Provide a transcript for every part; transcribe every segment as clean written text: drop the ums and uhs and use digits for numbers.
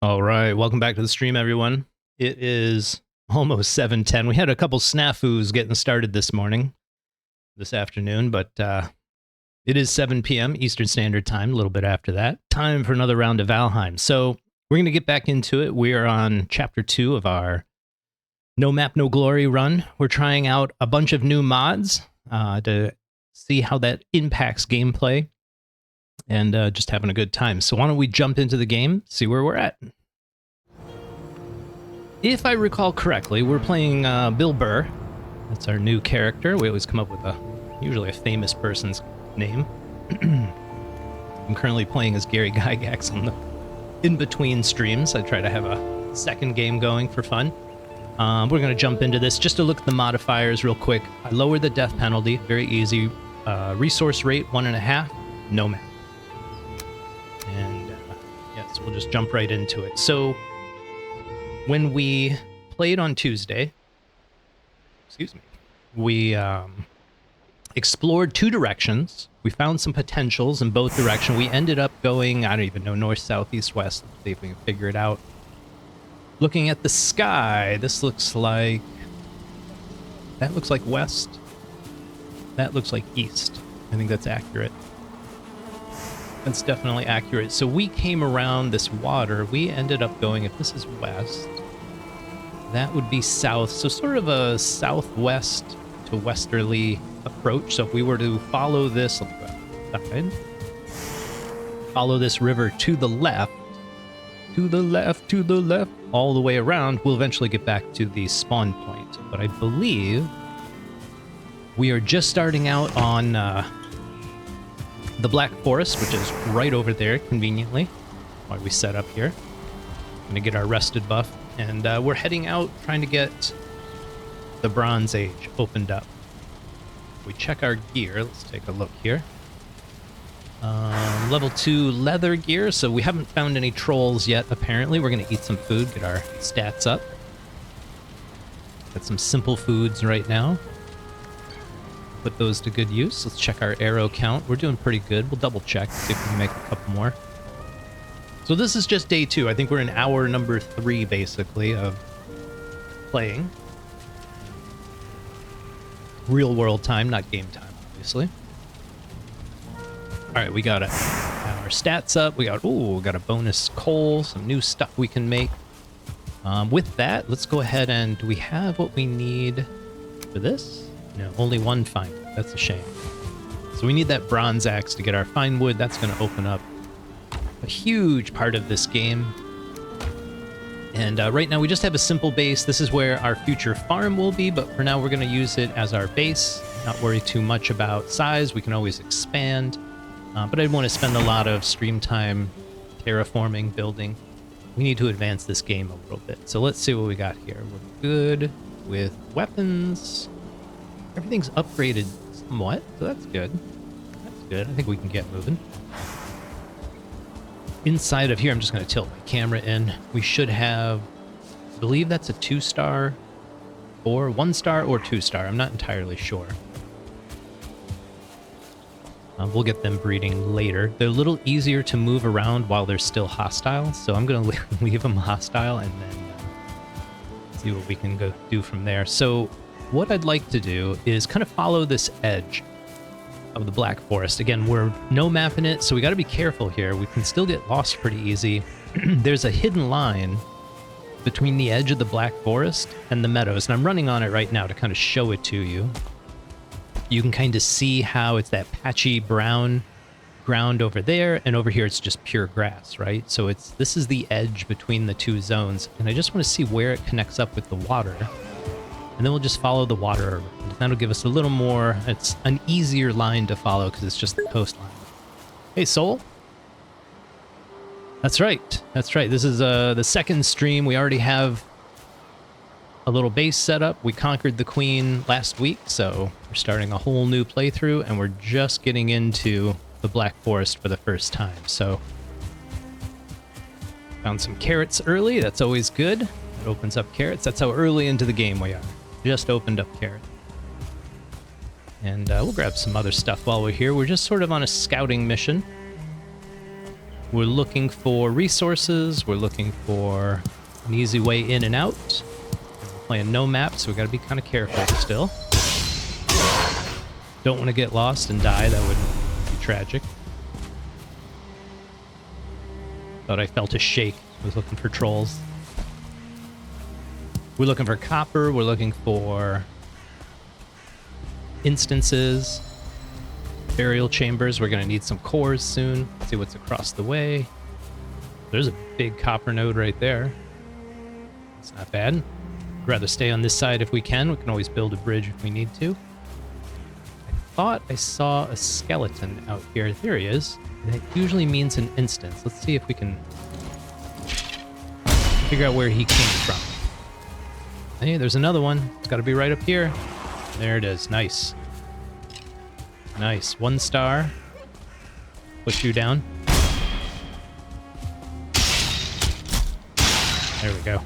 All right, welcome back to the stream, everyone. It is almost 7:10. We had a couple snafus getting started this afternoon, but it is 7 p.m. Eastern Standard Time, a little bit after that. Time for another round of Valheim. So we're going to get back into it. We are on Chapter 2 of our No Map, No Glory run. We're trying out a bunch of new mods to see how that impacts gameplay. And just having a good time. So why don't we jump into the game, see where we're at. If I recall correctly, we're playing Bill Burr. That's our new character. We always come up with usually a famous person's name. I'm currently playing as Gary Gygax on the in-between streams. I try to have a second game going for fun. We're going to jump into this just to look at the modifiers real quick. I lowered the death penalty, very easy. Resource rate 1.5, no map. And yes, we'll just jump right into it. So when we played on Tuesday, we explored two directions. We found some potentials in both directions. We ended up going, I don't even know, north, south, east, west. Let's see if we can figure it out. Looking at the sky, this looks like, that looks like west. That looks like east. I think that's accurate. That's definitely accurate. So we came around this water. We ended up going, if this is west, that would be south. So sort of a southwest to westerly approach. So if we were to follow this, follow this river to the left, all the way around, we'll eventually get back to the spawn point. But I believe we are just starting out on the Black Forest, which is right over there, conveniently, while we set up here. Gonna get our rested buff, and we're heading out, trying to get the Bronze Age opened up. We check our gear. Let's take a look here. Level 2 leather gear, so we haven't found any trolls yet, apparently. We're gonna eat some food, get our stats up. Got some simple foods right now. Put those to good use. Let's check our arrow count. We're doing pretty good. We'll double check, see if we can make a couple more. So this is just day 2. I think we're in hour number 3, basically, of playing. Real world time, not game time, obviously. All right, we got our stats up. We got a bonus coal, some new stuff we can make. With that, let's go ahead and, do we have what we need for this? No, only one fine wood. That's a shame. So we need that bronze axe to get our fine wood. That's going to open up a huge part of this game. And right now we just have a simple base. This is where our future farm will be, but for now we're going to use it as our base. Not worry too much about size. We can always expand. But I didn't want to spend a lot of stream time terraforming, building. We need to advance this game a little bit. So let's see what we got here. We're good with weapons. Everything's upgraded somewhat, so that's good. That's good. I think we can get moving. Inside of here, I'm just going to tilt my camera in. We should have, I believe that's a 2-star, or 1-star, or 2-star. I'm not entirely sure. We'll get them breeding later. They're a little easier to move around while they're still hostile, so I'm going to leave them hostile and then see what we can go do from there. So what I'd like to do is kind of follow this edge of the Black Forest. Again, we're no mapping it, so we got to be careful here. We can still get lost pretty easy. There's a hidden line between the edge of the Black Forest and the meadows, and I'm running on it right now to kind of show it to you. You can kind of see how it's that patchy brown ground over there, and over here it's just pure grass, right? So this is the edge between the two zones, and I just want to see where it connects up with the water. And then we'll just follow the water around. That'll give us a little more, it's an easier line to follow because it's just the coastline. Hey, Soul. That's right. That's right. This is the second stream. We already have a little base set up. We conquered the Queen last week, so we're starting a whole new playthrough, and we're just getting into the Black Forest for the first time. So, found some carrots early. That's always good. It opens up carrots. That's how early into the game we are. Just opened up carrot. And we'll grab some other stuff while we're here. We're just sort of on a scouting mission. We're looking for resources. We're looking for an easy way in and out. We're playing no map, so we got to be kind of careful still. Don't want to get lost and die. That would be tragic. Thought I felt a shake. I was looking for trolls. We're looking for copper. We're looking for instances. Burial chambers. We're going to need some cores soon. Let's see what's across the way. There's a big copper node right there. It's not bad. I'd rather stay on this side if we can. We can always build a bridge if we need to. I thought I saw a skeleton out here. There he is. That usually means an instance. Let's see if we can figure out where he came from. Hey, there's another one. It's got to be right up here. There it is. Nice. Nice. 1 star. Push you down. There we go.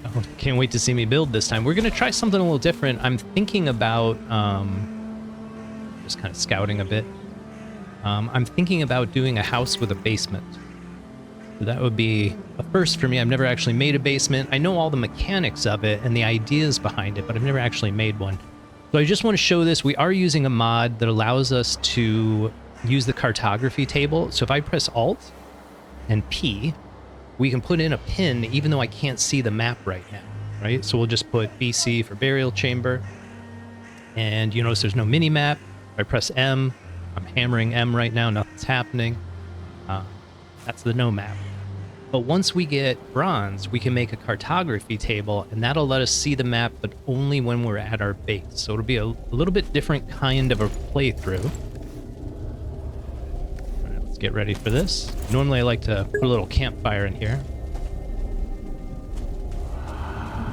Oh, can't wait to see me build this time. We're going to try something a little different. I'm thinking about just kind of scouting a bit. I'm thinking about doing a house with a basement. So that would be a first for me. I've never actually made a basement. I know all the mechanics of it and the ideas behind it, but I've never actually made one. So I just want to show this. We are using a mod that allows us to use the cartography table. So if I press Alt and P, we can put in a pin even though I can't see the map right now, right? So we'll just put BC for burial chamber. And you notice there's no mini map. If I press M, I'm hammering M right now, nothing's happening. That's the no map. But once we get bronze, we can make a cartography table, and that'll let us see the map, but only when we're at our base. So it'll be a little bit different kind of a playthrough. All right, let's get ready for this. Normally I like to put a little campfire in here.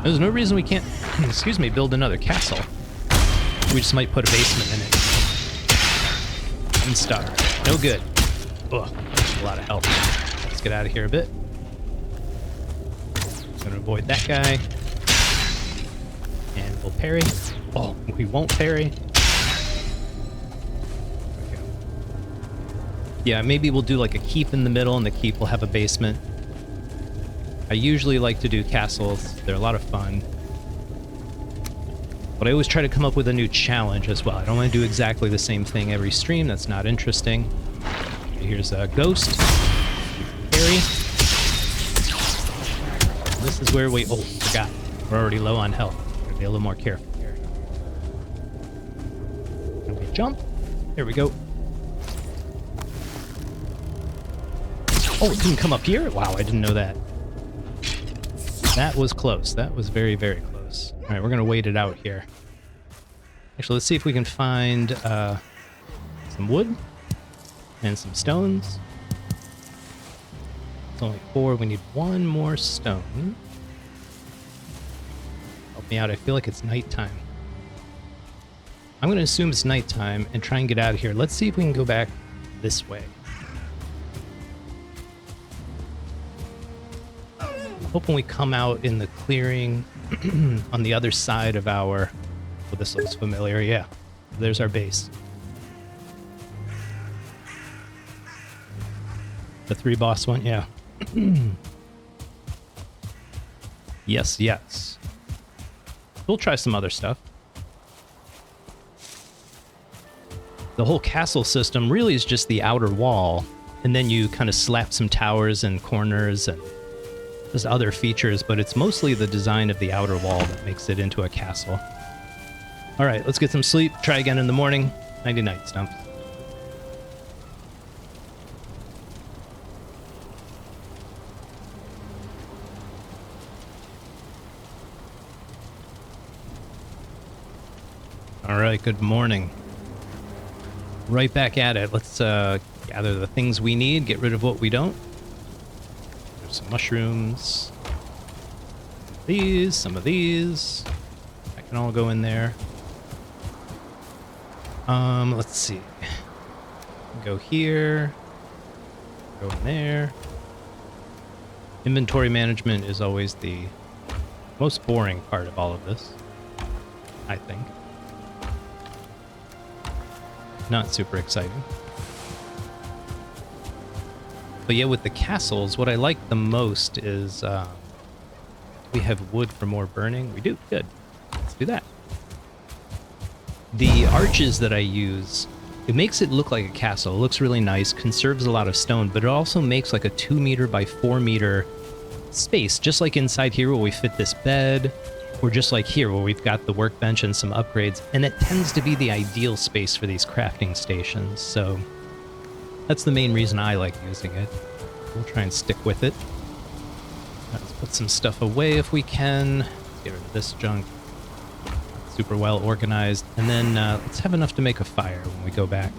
There's no reason we can't, excuse me, build another castle. We just might put a basement in it. 1 star. No good. Ugh, a lot of health. Let's get out of here a bit. Gonna avoid that guy. And we'll parry. Oh, we won't parry. Okay. Yeah, maybe we'll do like a keep in the middle, and the keep will have a basement. I usually like to do castles. They're a lot of fun. But I always try to come up with a new challenge as well. I don't want to do exactly the same thing every stream. That's not interesting. Okay, here's a ghost. Parry. This is where we... Oh, forgot. We're already low on health. Gotta be a little more careful here. Can we jump? There we go. Oh, it didn't come up here? Wow, I didn't know that. That was close. That was very, very close. All right, we're going to wait it out here. Actually, let's see if we can find some wood and some stones. It's only 4. We need 1 more stone. Help me out. I feel like it's nighttime. I'm going to assume it's nighttime and try and get out of here. Let's see if we can go back this way. I'm hoping we come out in the clearing on the other side of our... Well, this looks familiar. Yeah, there's our base. The 3 boss one, yeah. Yes, yes. We'll try some other stuff. The whole castle system really is just the outer wall, and then you kind of slap some towers and corners and there's other features, but it's mostly the design of the outer wall that makes it into a castle. All right, let's get some sleep. Try again in the morning. Nighty night, Stumps. All right, good morning. Right back at it. Let's gather the things we need, get rid of what we don't. There's some mushrooms. Some of these. That can all go in there. Let's see. Go here. Go in there. Inventory management is always the most boring part of all of this, I think. not super exciting. But yeah, with the castles, what I like the most is we have wood for more burning. We do? Good. Let's do that. The arches that I use, it makes it look like a castle. It looks really nice, conserves a lot of stone, but it also makes like a 2 meter by 4 meter space, just like inside here where we fit this bed, or just like here where we've got the workbench and some upgrades, and it tends to be the ideal space for these crafting stations, so that's the main reason I like using it. We'll try and stick with it. Let's put some stuff away if we can. Get rid of this junk. Super well organized. And then let's have enough to make a fire when we go back.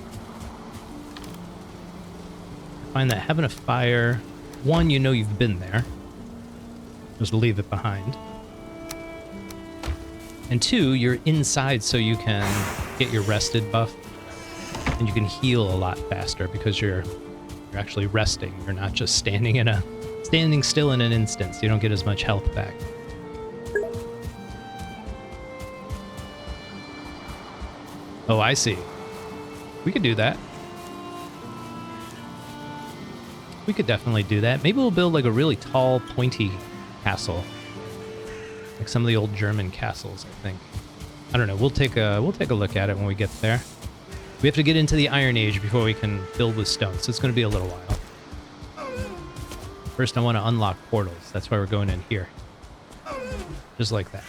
I find that having a fire, one, you know you've been there. Just leave it behind. And two, you're inside so you can get your rested buff. And you can heal a lot faster because you're actually resting. You're not just standing still in an instant, so you don't get as much health back. Oh, I see. We could do that. We could definitely do that. Maybe we'll build like a really tall, pointy castle. Like some of the old German castles, I think. I don't know. We'll take a look at it when we get there. We have to get into the Iron Age before we can build with stone, so it's going to be a little while. First, I want to unlock portals. That's why we're going in here. Just like that.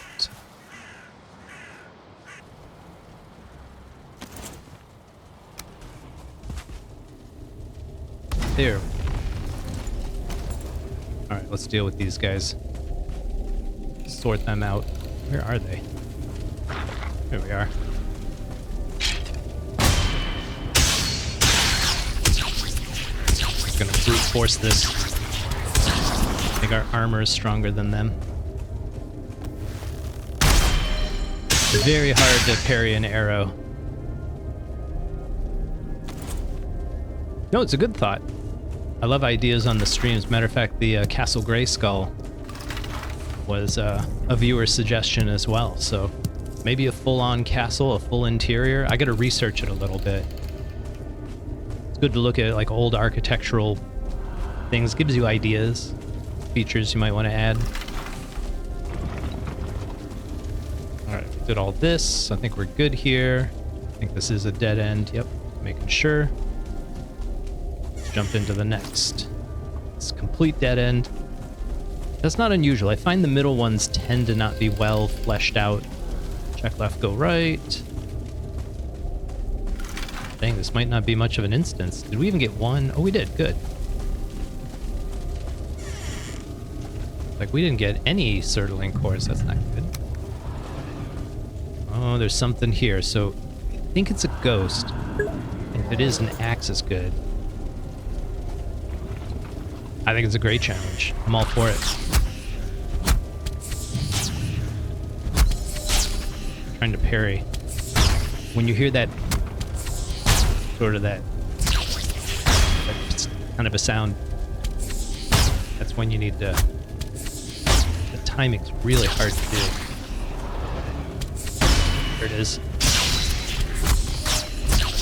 There. Alright, let's deal with these guys. Sort them out. Where are they? There we are. Gonna brute force this. I think our armor is stronger than them. Very hard to parry an arrow. No, it's a good thought. I love ideas on the streams. Matter of fact, the Castle Grayskull was a viewer suggestion as well. So maybe a full-on castle, a full interior. I gotta research it a little bit. Good to look at like old architectural things. Gives you ideas, features you might want to add. All right, did all this. I think we're good here. I think this is a dead end. Yep, making sure. Let's jump into the next. It's a complete dead end. That's not unusual. I find the middle ones tend to not be well fleshed out. Check left, go right. Dang, this might not be much of an instance. Did we even get one? Oh, we did. Good. Like, we didn't get any Surtling Cores. That's not good. Oh, there's something here. So, I think it's a ghost. And if it is, an axe is good. I think it's a great challenge. I'm all for it. I'm trying to parry. When you hear that sort of that kind of a sound, that's when you need to, the timing's really hard to do. There it is.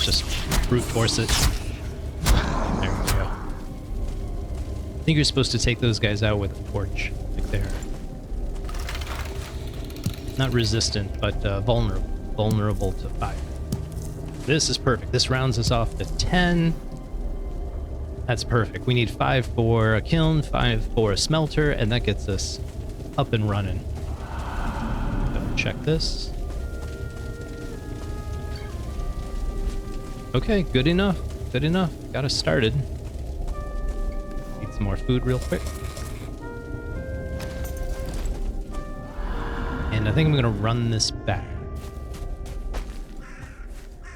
Just brute force it. There we go. I think you're supposed to take those guys out with a torch, like they're not resistant, but vulnerable to fire. This is perfect. This rounds us off to 10. That's perfect. We need 5 for a kiln, 5 for a smelter, and that gets us up and running. Double check this. Okay, good enough. Good enough. Got us started. Eat some more food real quick. And I think I'm going to run this back.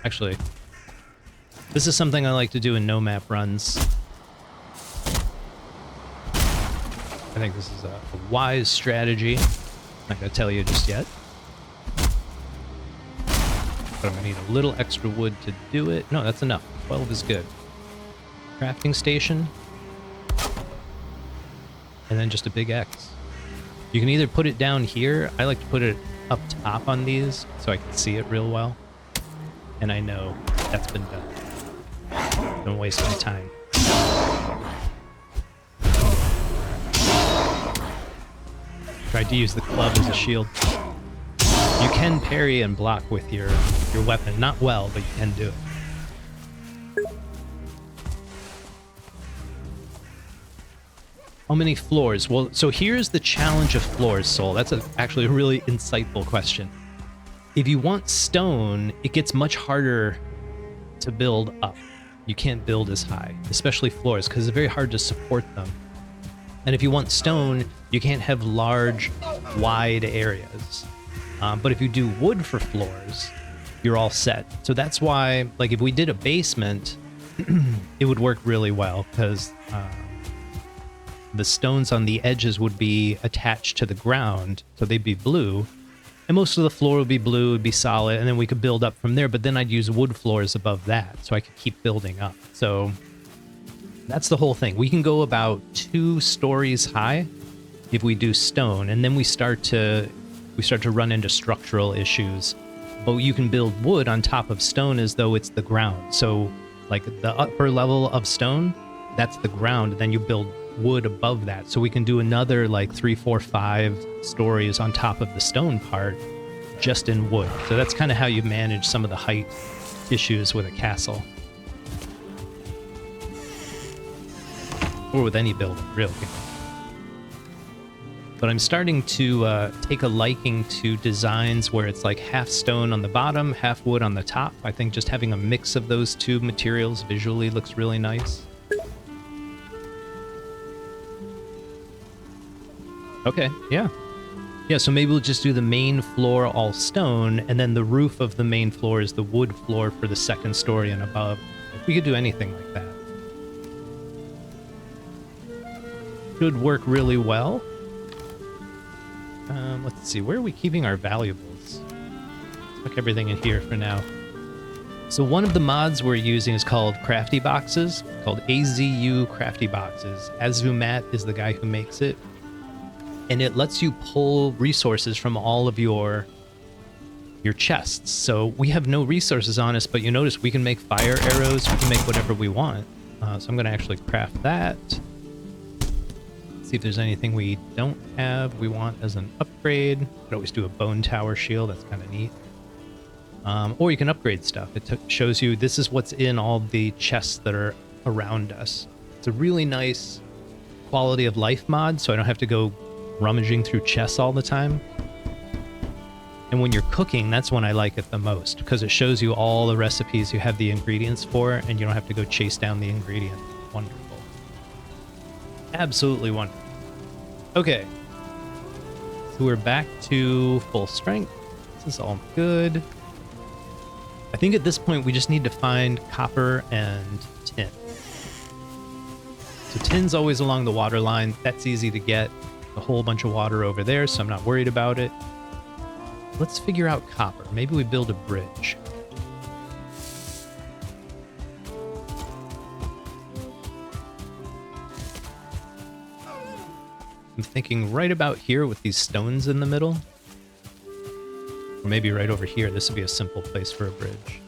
Actually, this is something I like to do in no-map runs. I think this is a wise strategy. I'm not going to tell you just yet. But I'm going to need a little extra wood to do it. No, that's enough. 12 is good. Crafting station. And then just a big X. You can either put it down here. I like to put it up top on these so I can see it real well. And I know that's been done. Don't waste my time. Tried to use the club as a shield. You can parry and block with your weapon. Not well, but you can do it. How many floors? Well, so here's the challenge of floors, Soul. That's actually a really insightful question. If you want stone, it gets much harder to build up. You can't build as high, especially floors, because it's very hard to support them. And if you want stone, you can't have large, wide areas. But if you do wood for floors, you're all set. So that's why, like, if we did a basement, it would work really well, because the stones on the edges would be attached to the ground, so they'd be blue. And most of the floor would be blue, would be solid, and then we could build up from there. But then I'd use wood floors above that, so I could keep building up. So that's the whole thing. We can go about 2 stories high if we do stone, and then we start to run into structural issues. But you can build wood on top of stone as though it's the ground. So like the upper level of stone, that's the ground, and then you build wood above that. So we can do another like 3, 4, 5 stories on top of the stone part just in wood. So that's kind of how you manage some of the height issues with a castle. Or with any building, really. But I'm starting to take a liking to designs where it's like half stone on the bottom, half wood on the top. I think just having a mix of those 2 materials visually looks really nice. Okay, yeah. Yeah, so maybe we'll just do the main floor all stone, and then the roof of the main floor is the wood floor for the second story and above. We could do anything like that. Should work really well. Let's see, where are we keeping our valuables? Let's everything in here for now. So one of the mods we're using is called CraftyBoxes, called AzuCraftyBoxes. Azumatt is the guy who makes it. And it lets you pull resources from all of your chests. So we have no resources on us, but you notice we can make fire arrows, we can make whatever we want. So I'm gonna actually craft that. See if there's anything we don't have we want as an upgrade. Could always do a bone tower shield, that's kind of neat. Or you can upgrade stuff. It shows you this is what's in all the chests that are around us. It's a really nice quality of life mod, so I don't have to go rummaging through chests all the time. And when you're cooking, that's when I like it the most, because it shows you all the recipes you have the ingredients for, and you don't have to go chase down the ingredients. Wonderful. Absolutely wonderful. Okay. So we're back to full strength. This is all good. I think at this point we just need to find copper and tin. So tin's always along the water line. That's easy to get. A whole bunch of water over there, so I'm not worried about it. Let's figure out copper. Maybe we build a bridge. I'm thinking right about here with these stones in the middle. Or maybe right over here. This would be a simple place for a bridge.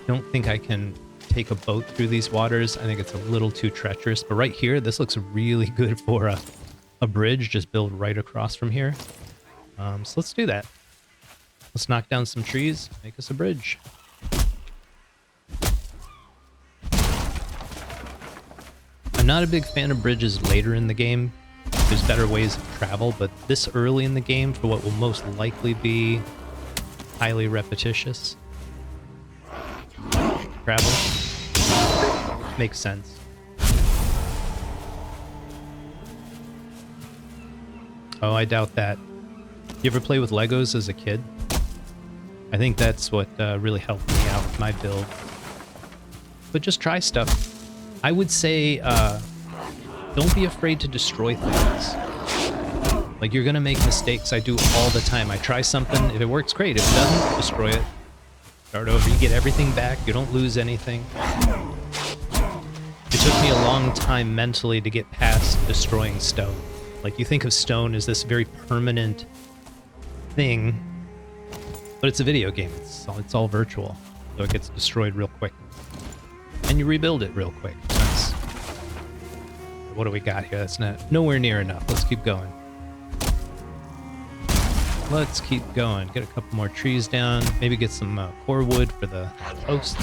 Don't think I can take a boat through these waters. I think it's a little too treacherous, but right here, this looks really good for a bridge. Just build right across from here. So let's do that. Let's knock down some trees, make us a bridge. I'm not a big fan of bridges later in the game. There's better ways of travel, but this early in the game for what will most likely be highly repetitious travel makes sense. Oh, I doubt that. You ever play with Legos as a kid? I think that's what really helped me out with my build. But just try stuff. I would say don't be afraid to destroy things. Like, you're gonna make mistakes. I do all the time. I try something. If it works, great. If it doesn't, destroy it. Start over. You get everything back. You don't lose anything. It took me a long time mentally to get past destroying stone. Like, you think of stone as this very permanent thing, But it's a video game. It's all virtual, so it gets destroyed real quick, and you rebuild it real quick. That's, what do we got here? That's nowhere near enough. Let's keep going. Let's keep going. Get a couple more trees down. Maybe get some core wood for the posts.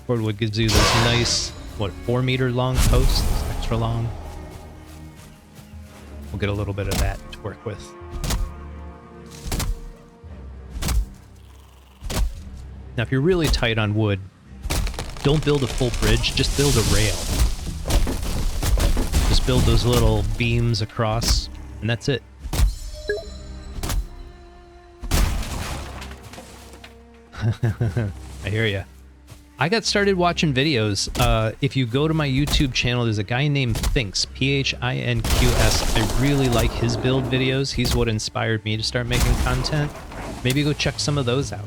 Core wood gives you those nice, 4-meter long posts, extra long. We'll get a little bit of that to work with. Now, if you're really tight on wood, don't build a full bridge, just build a rail. Just build those little beams across, and that's it. I hear ya. I got started watching videos. If you go to my YouTube channel, there's a guy named Thinks, P-H-I-N-Q-S. I really like his build videos. He's what inspired me to start making content. Maybe go check some of those out.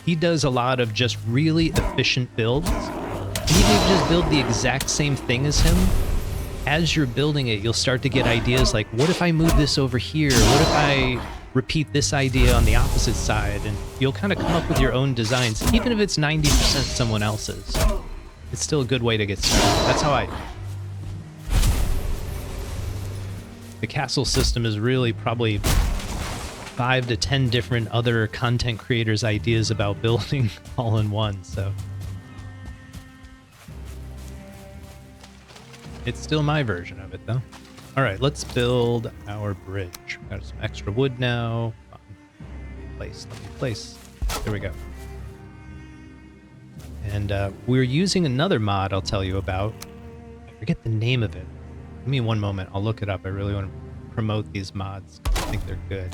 He does a lot of just really efficient builds. Even if you just build the exact same thing as him, as you're building it, you'll start to get ideas like, what if I move this over here? What if I repeat this idea on the opposite side? And you'll kind of come up with your own designs, even if it's 90% someone else's. It's still a good way to get started. That's how the castle system is really probably 5 to 10 different other content creators' ideas about building all in one, so. It's still my version of it, though. All right, let's build our bridge. We've got some extra wood now. Let me place. There we go. And we're using another mod I'll tell you about. I forget the name of it. Give me one moment. I'll look it up. I really want to promote these mods. I think they're good.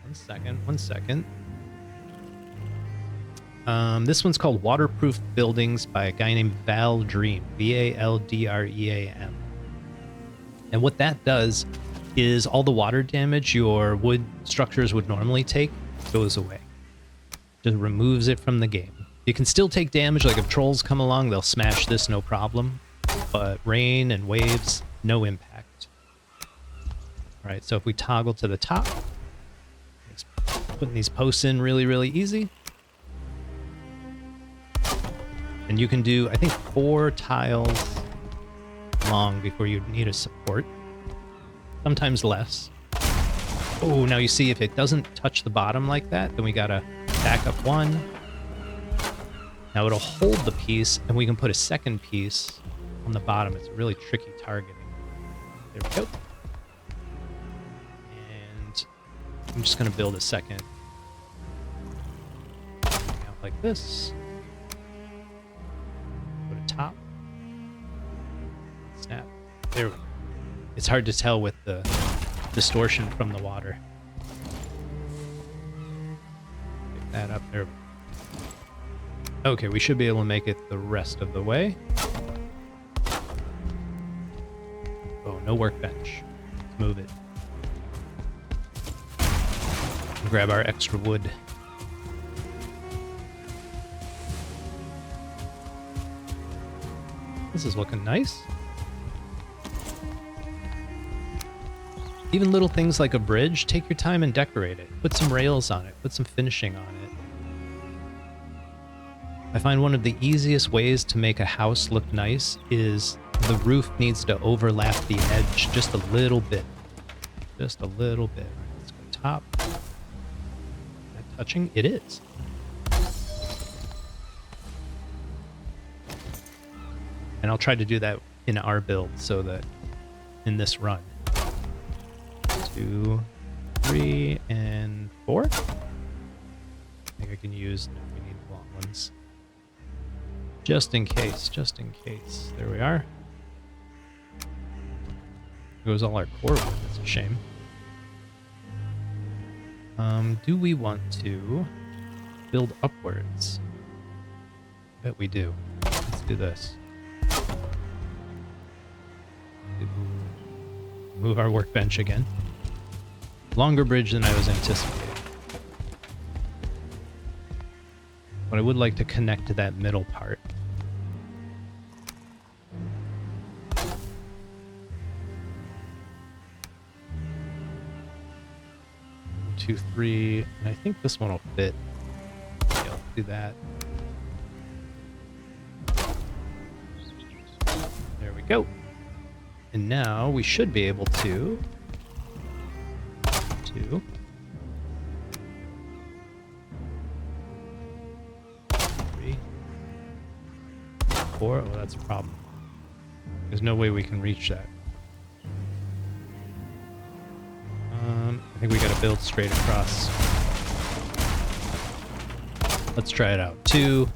One second. This one's called WaterproofBuildings by a guy named Valdream, V-A-L-D-R-E-A-M. And what that does is all the water damage your wood structures would normally take goes away. Just removes it from the game. You can still take damage, like if trolls come along, they'll smash this no problem. But rain and waves, no impact. All right, so if we toggle to the top, putting these posts in really, really easy. And you can do, I think, 4 tiles long before you need a support. Sometimes less. Oh, now you see if it doesn't touch the bottom like that, then we gotta back up 1. Now it'll hold the piece, and we can put a second piece on the bottom. It's a really tricky targeting. There we go. And I'm just gonna build a second. Out like this. Top. Snap. There we go. It's hard to tell with the distortion from the water. Pick that up there. Okay, we should be able to make it the rest of the way. Oh, no workbench. Let's move it. Grab our extra wood. This is looking nice. Even little things like a bridge, take your time and decorate it. Put some rails on it. Put some finishing on it. I find one of the easiest ways to make a house look nice is the roof needs to overlap the edge just a little bit. Just a little bit. Let's go top. Is that touching? It is. And I'll try to do that in our build so that in this run. 2, 3, and 4. I think I can use, no, we need long ones. Just in case, just in case. There we are. There goes all our core wood, that's a shame. Do we want to build upwards? I bet we do. Let's do this. Move our workbench again. Longer bridge than I was anticipating. But I would like to connect to that middle part. 2, 3, and I think this one will fit. Yeah, let's do that. There we go. And now we should be able to 2, 3, 4. Oh, that's a problem. There's no way we can reach that. I think we gotta build straight across. Let's try it out. 2.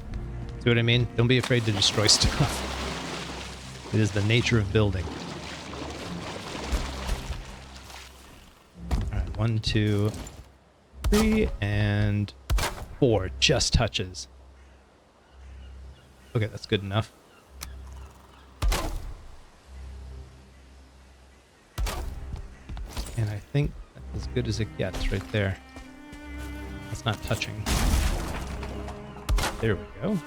See what I mean? Don't be afraid to destroy stuff. It is the nature of building. Alright, 1, 2, 3, and 4. Just touches. Okay, that's good enough. And I think that's as good as it gets right there. That's not touching. There we go.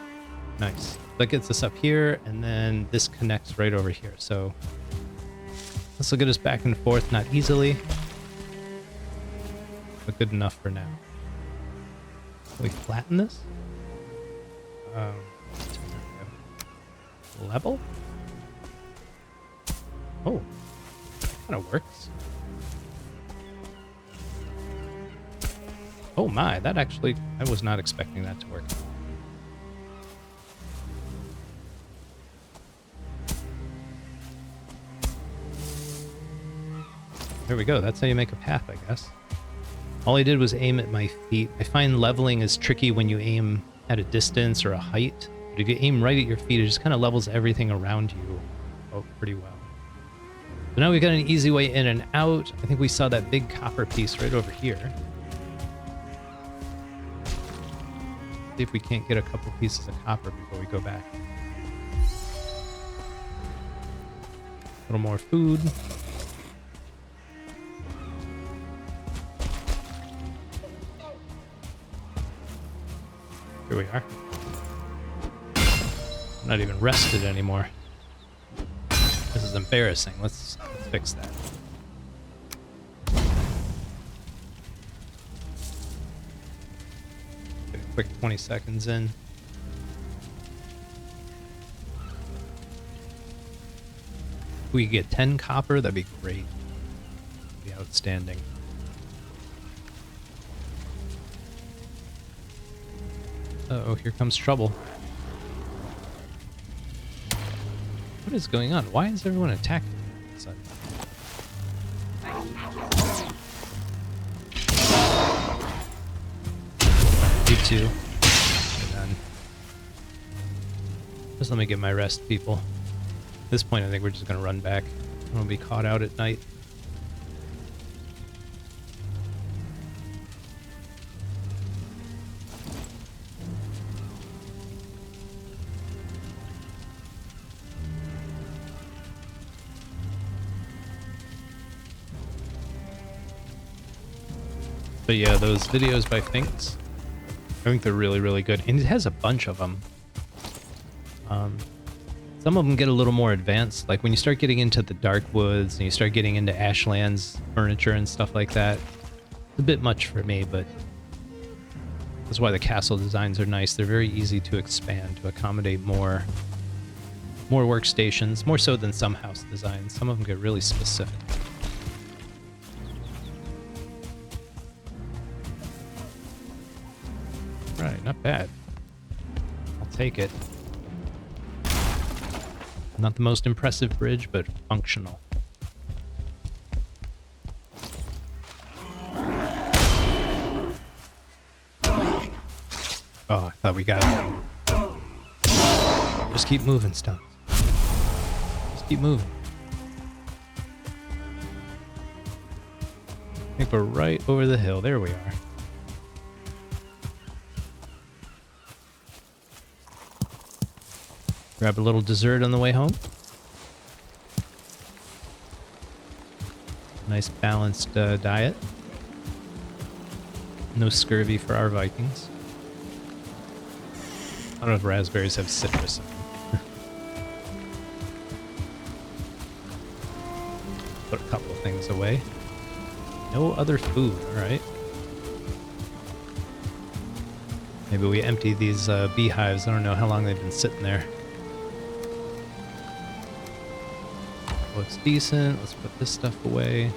Nice. That gets us up here, and then this connects right over here. So this will get us back and forth, not easily, but good enough for now. Can we flatten this? Level? Oh, that kind of works. Oh my, that actually, I was not expecting that to work. There we go, that's how you make a path, I guess. All I did was aim at my feet. I find leveling is tricky when you aim at a distance or a height. But if you aim right at your feet, it just kind of levels everything around you pretty well. So now we've got an easy way in and out. I think we saw that big copper piece right over here. See if we can't get a couple pieces of copper before we go back. A little more food. Here we are. I'm not even rested anymore. This is embarrassing. Let's fix that. Get a quick 20 seconds in. If we get 10 copper, that'd be great. That'd be outstanding. Uh-oh, here comes trouble. What is going on? Why is everyone attacking me all of a sudden? You too. We're done. Just let me get my rest, people. At this point, I think we're just gonna run back. I don't wanna be caught out at night. But yeah, those videos by Finks, I think they're really, really good. And it has a bunch of them. Some of them get a little more advanced. Like when you start getting into the dark woods and you start getting into Ashland's furniture and stuff like that, it's a bit much for me, but that's why the castle designs are nice. They're very easy to expand to accommodate more workstations, more so than some house designs. Some of them get really specific. Right, not bad. I'll take it. Not the most impressive bridge, but functional. Oh, I thought we got it. Just keep moving, Stumps. Just keep moving. I think we're right over the hill. There we are. Grab a little dessert on the way home. Nice balanced diet. No scurvy for our Vikings. I don't know if raspberries have citrus in them. Put a couple of things away. No other food, alright. Maybe we empty these beehives. I don't know how long they've been sitting there. Looks decent. Let's put this stuff away.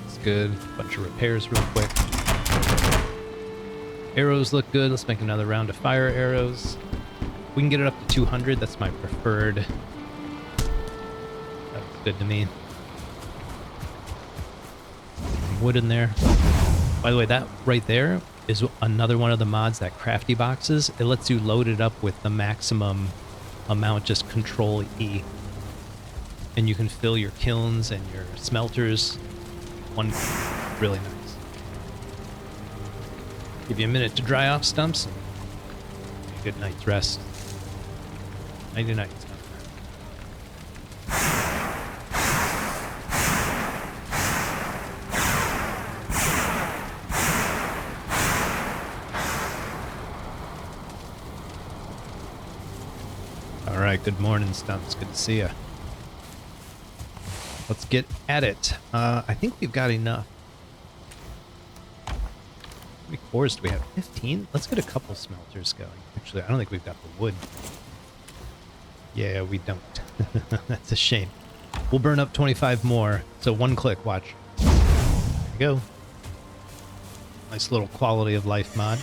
It's good. Bunch of repairs real quick. Arrows look good. Let's make another round of fire arrows. We can get it up to 200. That's my preferred. That's good to me. Some wood in there. By the way, that right there is another one of the mods, that crafty boxes. It lets you load it up with the maximum amount, just Control E. And you can fill your kilns and your smelters. One, really nice. Give you a minute to dry off, Stumps. And a good night's rest. Nighty night, Stumps. All right, good morning, Stumps. Good to see you. Let's get at it. I think we've got enough. How many cores do we have? 15? Let's get a couple smelters going. Actually, I don't think we've got the wood. Yeah, we don't. That's a shame. We'll burn up 25 more. So one click, watch. There you go. Nice little quality of life mod.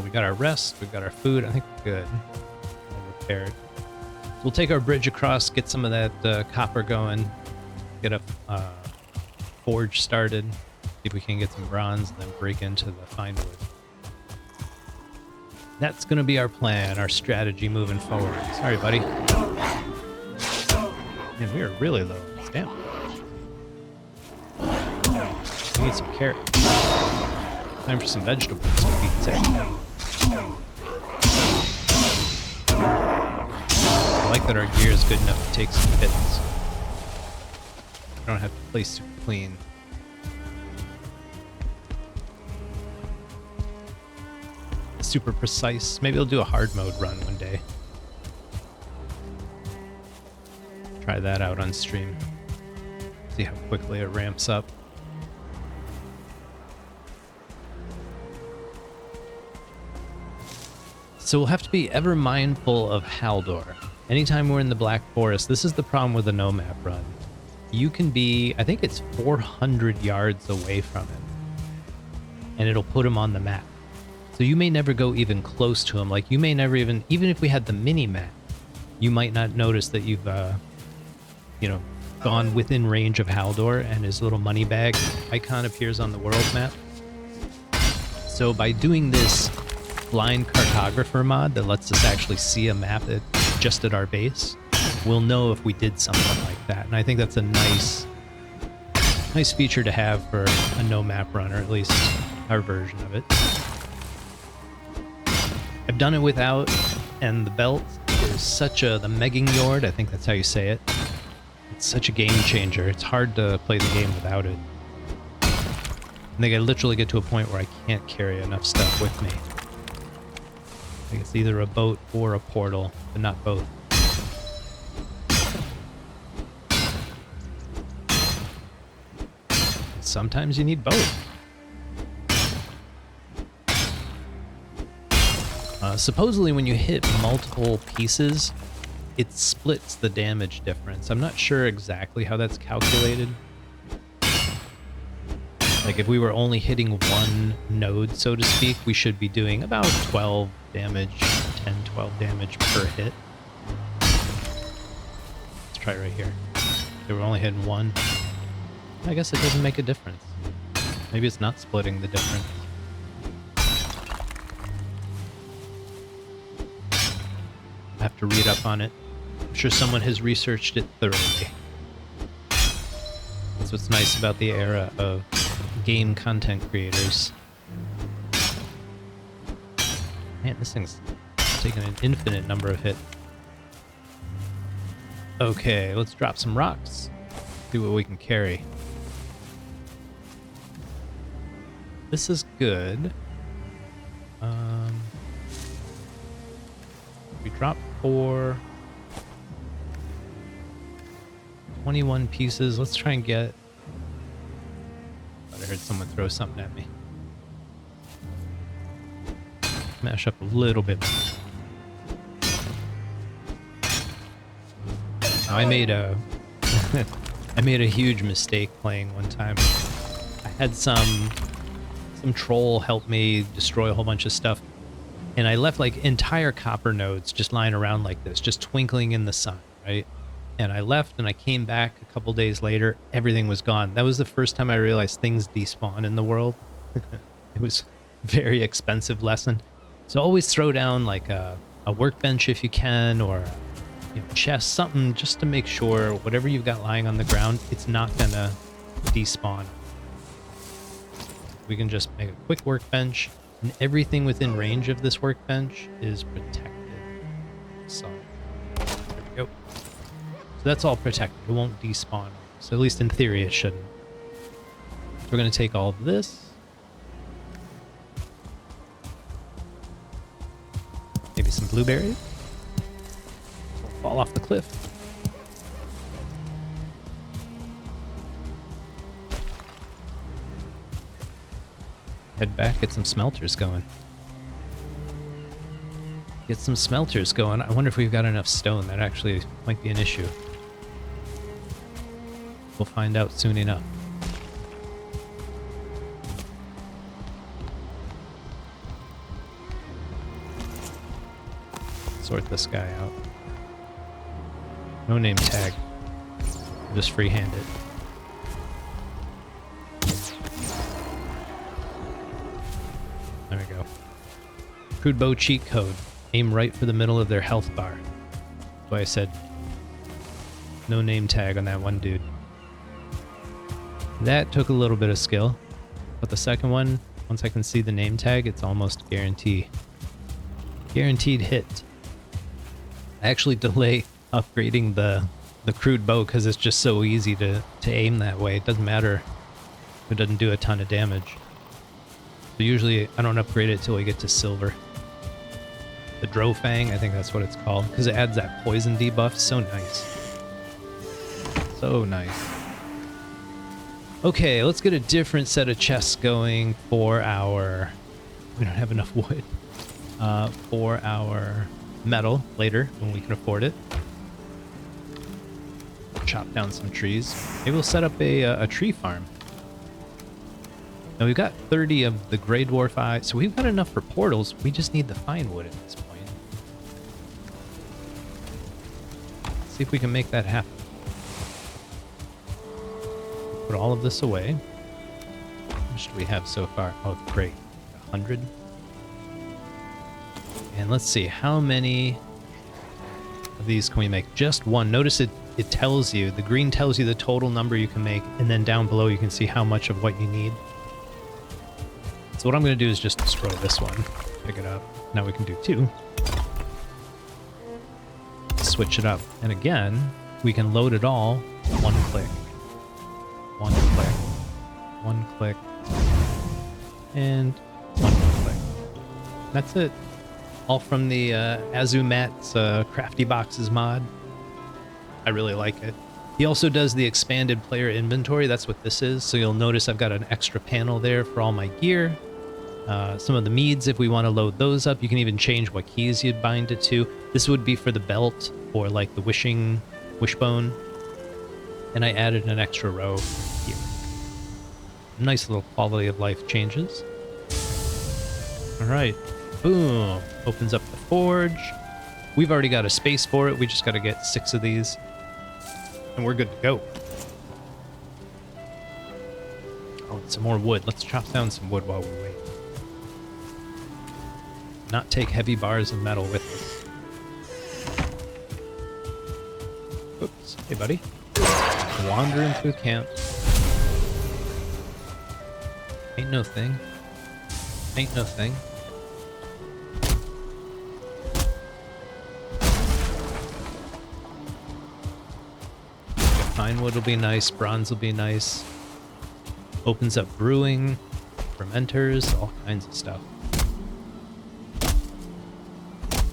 We got our rest, we've got our food. I think we're good. All repaired. So we'll take our bridge across, get some of that copper going, get a forge started, see if we can get some bronze, and then break into the fine wood. That's going to be our plan, our strategy moving forward. Sorry, buddy. Man, we are really low on stamina. We need some carrots. Time for some vegetables, for Pete's sake. I like that our gear is good enough to take some hits. I don't have to play super clean. Super precise. Maybe I'll do a hard mode run one day. Try that out on stream. See how quickly it ramps up. So we'll have to be ever mindful of Haldor. Anytime we're in the Black Forest, this is the problem with the no map run. You can be, I think it's 400 yards away from him, and it'll put him on the map. So you may never go even close to him. Like, you may never even if we had the mini map, you might not notice that you've, gone within range of Haldor, and his little money bag icon appears on the world map. So by doing this BlindCartographer mod that lets us actually see a map just at our base, we'll know if we did something like that. And I think that's a nice feature to have for a no map run, or at least our version of it. I've done it without, and the belt is such the Megging Yord, I think that's how you say it. It's such a game changer. It's hard to play the game without it. I think I literally get to a point where I can't carry enough stuff with me. I think it's either a boat or a portal, but not both. Sometimes you need both. Supposedly when you hit multiple pieces, it splits the damage difference. I'm not sure exactly how that's calculated. Like, if we were only hitting one node, so to speak, we should be doing about 12 damage, 10, 12 damage per hit. Let's try right here. If we're only hitting one, I guess it doesn't make a difference. Maybe it's not splitting the difference. I have to read up on it. I'm sure someone has researched it thoroughly. That's what's nice about the era of game content creators. Man, this thing's taking an infinite number of hits. Okay, let's drop some rocks. See what we can carry. This is good. We drop 4. 21 pieces. Let's try and get... I heard someone throw something at me. Mash up a little bit. Now, I made a I made a huge mistake playing one time. I had some troll help me destroy a whole bunch of stuff, and I left like entire copper nodes just lying around like this, just twinkling in the sun, right? And I left and I came back a couple days later, everything was gone. That was the first time I realized things despawn in the world. It was a very expensive lesson. So always throw down like a workbench if you can, or chest, something just to make sure whatever you've got lying on the ground, it's not gonna despawn. We can just make a quick workbench, and everything within range of this workbench is protected. So there we go. So that's all protected. It won't despawn. So at least in theory it shouldn't. So we're gonna take all of this. Maybe some blueberries. Fall off the cliff. Head back, get some smelters going. Get some smelters going. I wonder if we've got enough stone. That actually might be an issue. We'll find out soon enough. Sort this guy out. No name tag. Just freehand it. There we go. Crude bow cheat code. Aim right for the middle of their health bar. That's why I said no name tag on that one dude. That took a little bit of skill. But the second one, once I can see the name tag, it's almost guaranteed. Guaranteed hit. I actually delay upgrading the crude bow because it's just so easy to aim that way. It doesn't matter if it doesn't do a ton of damage. So usually I don't upgrade it till I get to silver. The Drofang, I think that's what it's called, because it adds that poison debuff. So nice. So nice. Okay, let's get a different set of chests going for our... We don't have enough wood. For our metal later when we can afford it. Chop down some trees. Maybe we'll set up a tree farm. Now we've got 30 of the Grey Dwarf Eye, so we've got enough for portals. We just need the fine wood at this point. Let's see if we can make that happen. Put all of this away. How much do we have so far? Oh, great. 100. And let's see, how many of these can we make? Just one. Notice it tells you, the green tells you the total number you can make, and then down below you can see how much of what you need. So what I'm going to do is just destroy this one. Pick it up. Now we can do 2. Switch it up. And again, we can load it all. One click. One click. One click. And one click. That's it. All from the Azumatt's Crafty Boxes mod. I really like it. He also does the expanded player inventory. That's what this is. So you'll notice I've got an extra panel there for all my gear. Some of the meads, if we want to load those up. You can even change what keys you'd bind it to. This would be for the belt or like the wishbone. And I added an extra row here. Nice little quality of life changes. All right. Boom. Opens up the forge. We've already got a space for it. We just got to get 6 of these. And we're good to go. Oh, some more wood. Let's chop down some wood while we wait. Not take heavy bars of metal with us. Oops. Hey, buddy. Wandering through camp. Ain't no thing. Ain't no thing. Pine wood will be nice, bronze will be nice. Opens up brewing, fermenters, all kinds of stuff.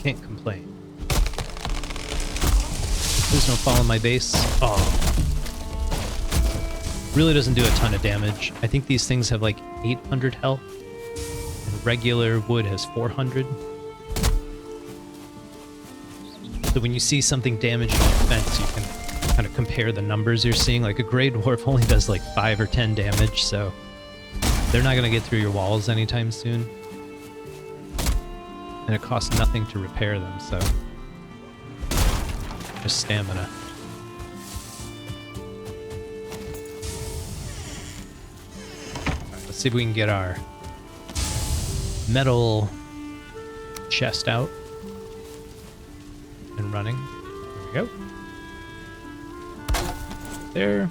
Can't complain. Please don't fall on my base. Oh, Really doesn't do a ton of damage. I think these things have like 800 health, and regular wood has 400. So when you see something damaging your fence, you can kind of compare the numbers you're seeing. Like a Grey Dwarf only does like 5 or 10 damage, so they're not going to get through your walls anytime soon. And it costs nothing to repair them, so just stamina. Alright, let's see if we can get our metal chest out and running. There we go. There.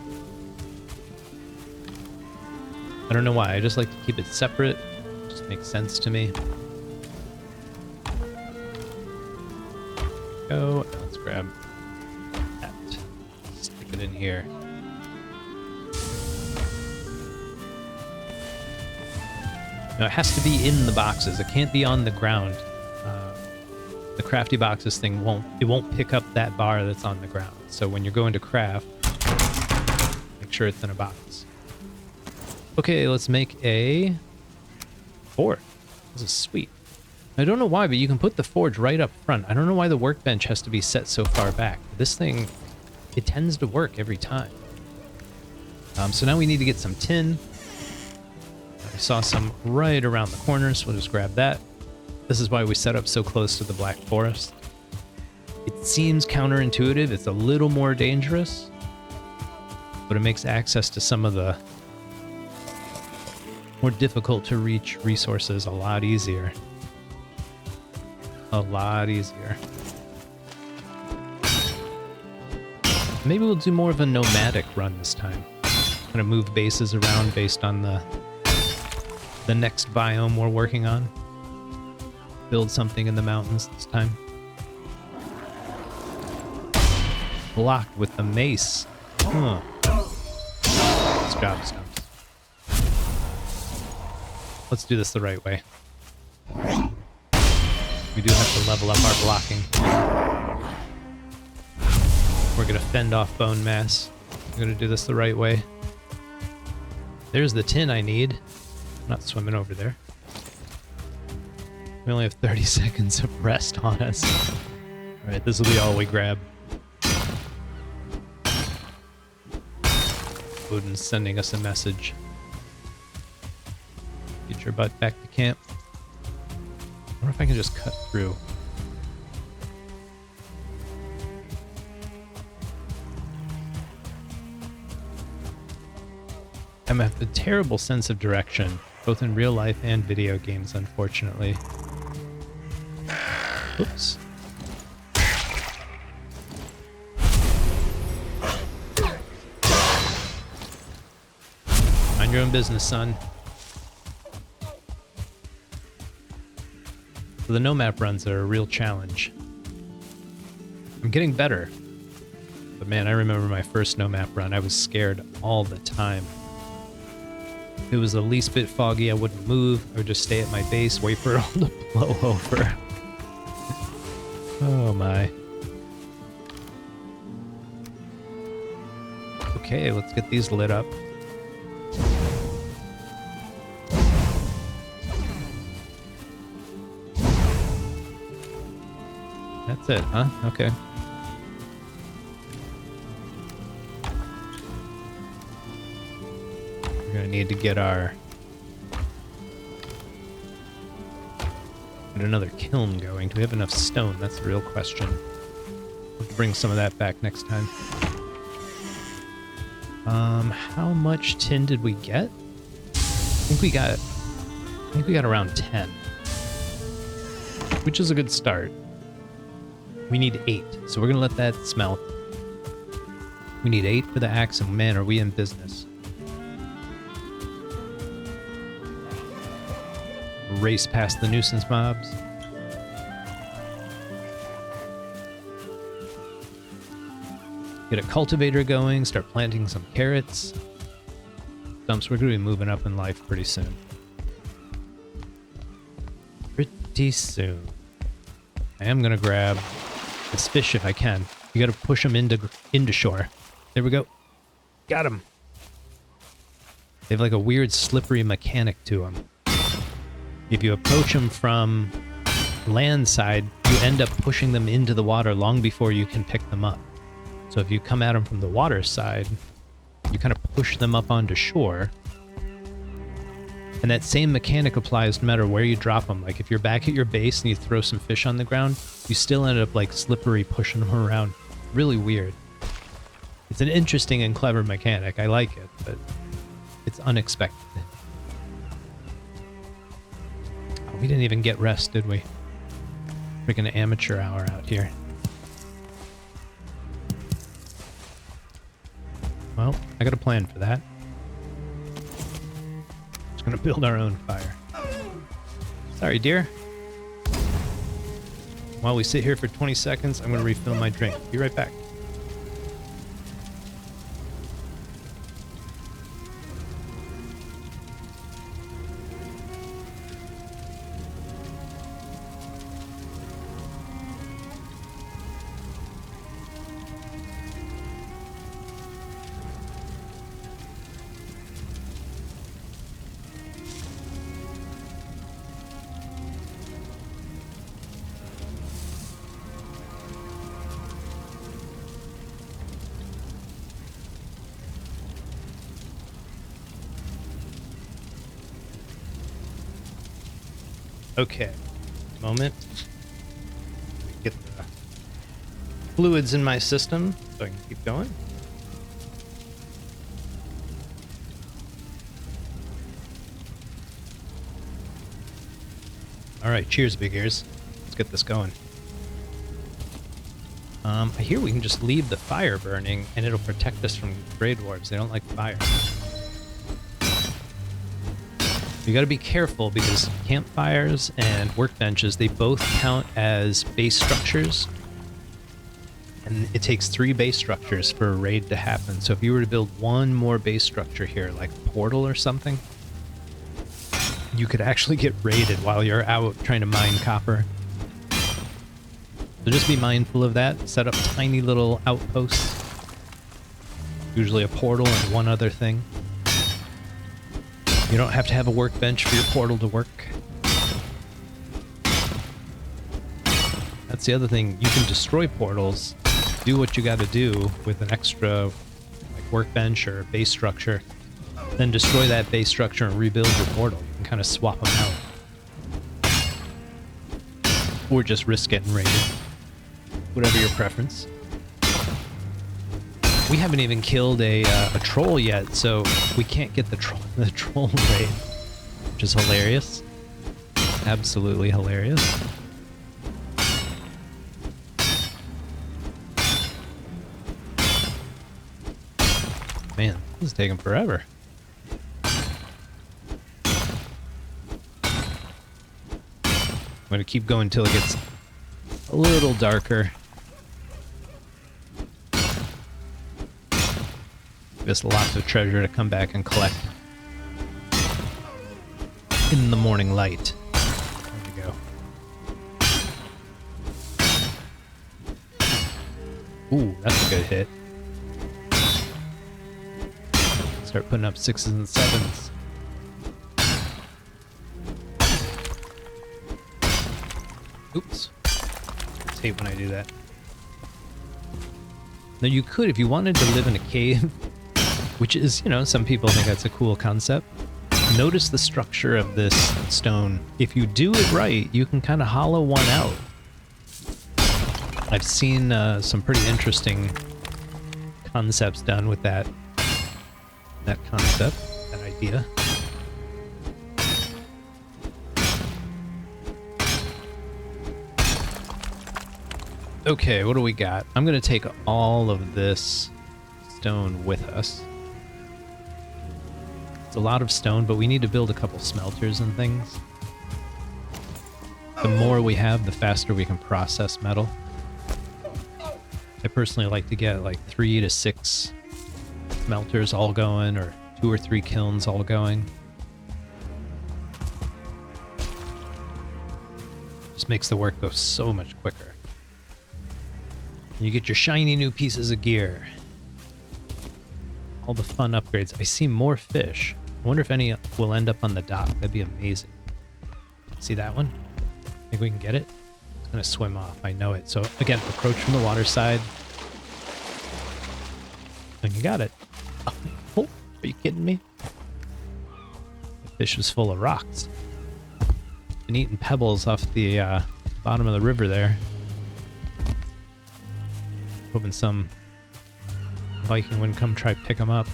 I don't know why, I just like to keep it separate. It just makes sense to me. Go. Let's grab that. Stick it in here. Now it has to be in the boxes. It can't be on the ground. The crafty boxes thing won't pick up that bar that's on the ground. So when you're going to craft, make sure it's in a box. Okay, let's make a forge. This is sweet. I don't know why, but you can put the forge right up front. I don't know why the workbench has to be set so far back. This thing, it tends to work every time. So now we need to get some tin. I saw some right around the corner, so we'll just grab that. This is why we set up so close to the Black Forest. It seems counterintuitive. It's a little more dangerous, but it makes access to some of the more difficult to reach resources a lot easier. A lot easier. Maybe we'll do more of a nomadic run this time. Kind of move bases around based on the next biome we're working on. Build something in the mountains this time. Blocked with the mace. Huh. Nice job, Stumps. Let's do this the right way. We do have to level up our blocking. We're gonna fend off bone mass. We're gonna do this the right way. There's the tin I need. I'm not swimming over there. We only have 30 seconds of rest on us. Alright, this will be all we grab. Odin's sending us a message. Get your butt back to camp. I wonder if I can just cut through. I have a terrible sense of direction, both in real life and video games, unfortunately. Oops. Mind your own business, son. So the no-map runs are a real challenge. I'm getting better. But man, I remember my first no-map run. I was scared all the time. If it was the least bit foggy, I wouldn't move. I would just stay at my base, wait for it all to blow over. Oh my. Okay, let's get these lit up. That's it, huh? Okay. We're gonna need to get another kiln going. Do we have enough stone? That's the real question. We'll bring some of that back next time. How much tin did we get? I think we got around 10. Which is a good start. We need 8, so we're gonna let that smelt. We need 8 for the axe, and man, are we in business. Race past the nuisance mobs. Get a cultivator going, start planting some carrots. Stumps, we're gonna be moving up in life pretty soon. Pretty soon. I am gonna grab this fish if I can. You gotta push him into shore. There we go. Got him. They have like a weird slippery mechanic to them. If you approach them from land side, you end up pushing them into the water long before you can pick them up. So if you come at them from the water side, you kind of push them up onto shore. And that same mechanic applies no matter where you drop them. Like if you're back at your base and you throw some fish on the ground, you still end up like slippery pushing them around. Really weird. It's an interesting and clever mechanic. I like it, but it's unexpected. Oh, we didn't even get rest, did we? Freaking amateur hour out here. Well, I got a plan for that. Just gonna build our own fire. Sorry, dear. While we sit here for 20 seconds, I'm gonna refill my drink. Be right back. Okay, moment. Get the fluids in my system so I can keep going. All right, cheers, big ears. Let's get this going. I hear we can just leave the fire burning and it'll protect us from grey dwarves. They don't like fire. You gotta be careful because campfires and workbenches, they both count as base structures. And it takes 3 base structures for a raid to happen. So if you were to build one more base structure here, like a portal or something, you could actually get raided while you're out trying to mine copper. So just be mindful of that. Set up tiny little outposts. Usually a portal and one other thing. You don't have to have a workbench for your portal to work. That's the other thing. You can destroy portals, do what you gotta do with an extra like workbench or base structure, then destroy that base structure and rebuild your portal. You can kind of swap them out. Or just risk getting raided. Whatever your preference. We haven't even killed a troll yet, so we can't get the troll raid, which is hilarious. Absolutely hilarious. Man, this is taking forever. I'm gonna keep going until it gets a little darker. Just lots of treasure to come back and collect in the morning light. There we go. Ooh, that's a good hit. Start putting up 6s and 7s. Oops. I hate when I do that. Now you could, if you wanted to live in a cave, which is, you know, some people think that's a cool concept. Notice the structure of this stone. If you do it right, you can kind of hollow one out. I've seen some pretty interesting concepts done with that concept, that idea. Okay, what do we got? I'm going to take all of this stone with us. It's a lot of stone, but we need to build a couple smelters and things. The more we have, the faster we can process metal. I personally like to get like 3 to 6 smelters all going, or 2 or 3 kilns all going. Just makes the work go so much quicker. And you get your shiny new pieces of gear. All the fun upgrades. I see more fish. I wonder if any will end up on the dock. That'd be amazing. See that one? Think we can get it? It's gonna swim off. I know it. So again, approach from the water side. And you got it. Oh, are you kidding me? The fish was full of rocks. Been eating pebbles off the bottom of the river there. Hoping some Viking wouldn't come try to pick them up.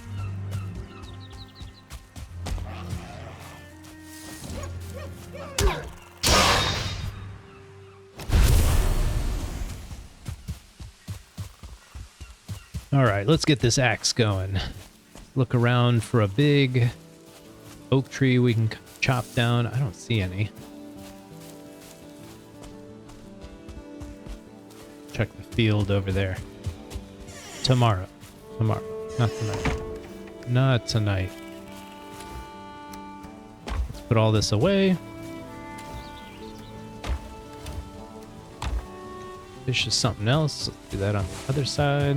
All right, let's get this axe going. Look around for a big oak tree we can chop down. I don't see any. Check the field over there. Tomorrow. Tomorrow. Not tonight. Not tonight. Let's put all this away. Fish is something else. Let's do that on the other side.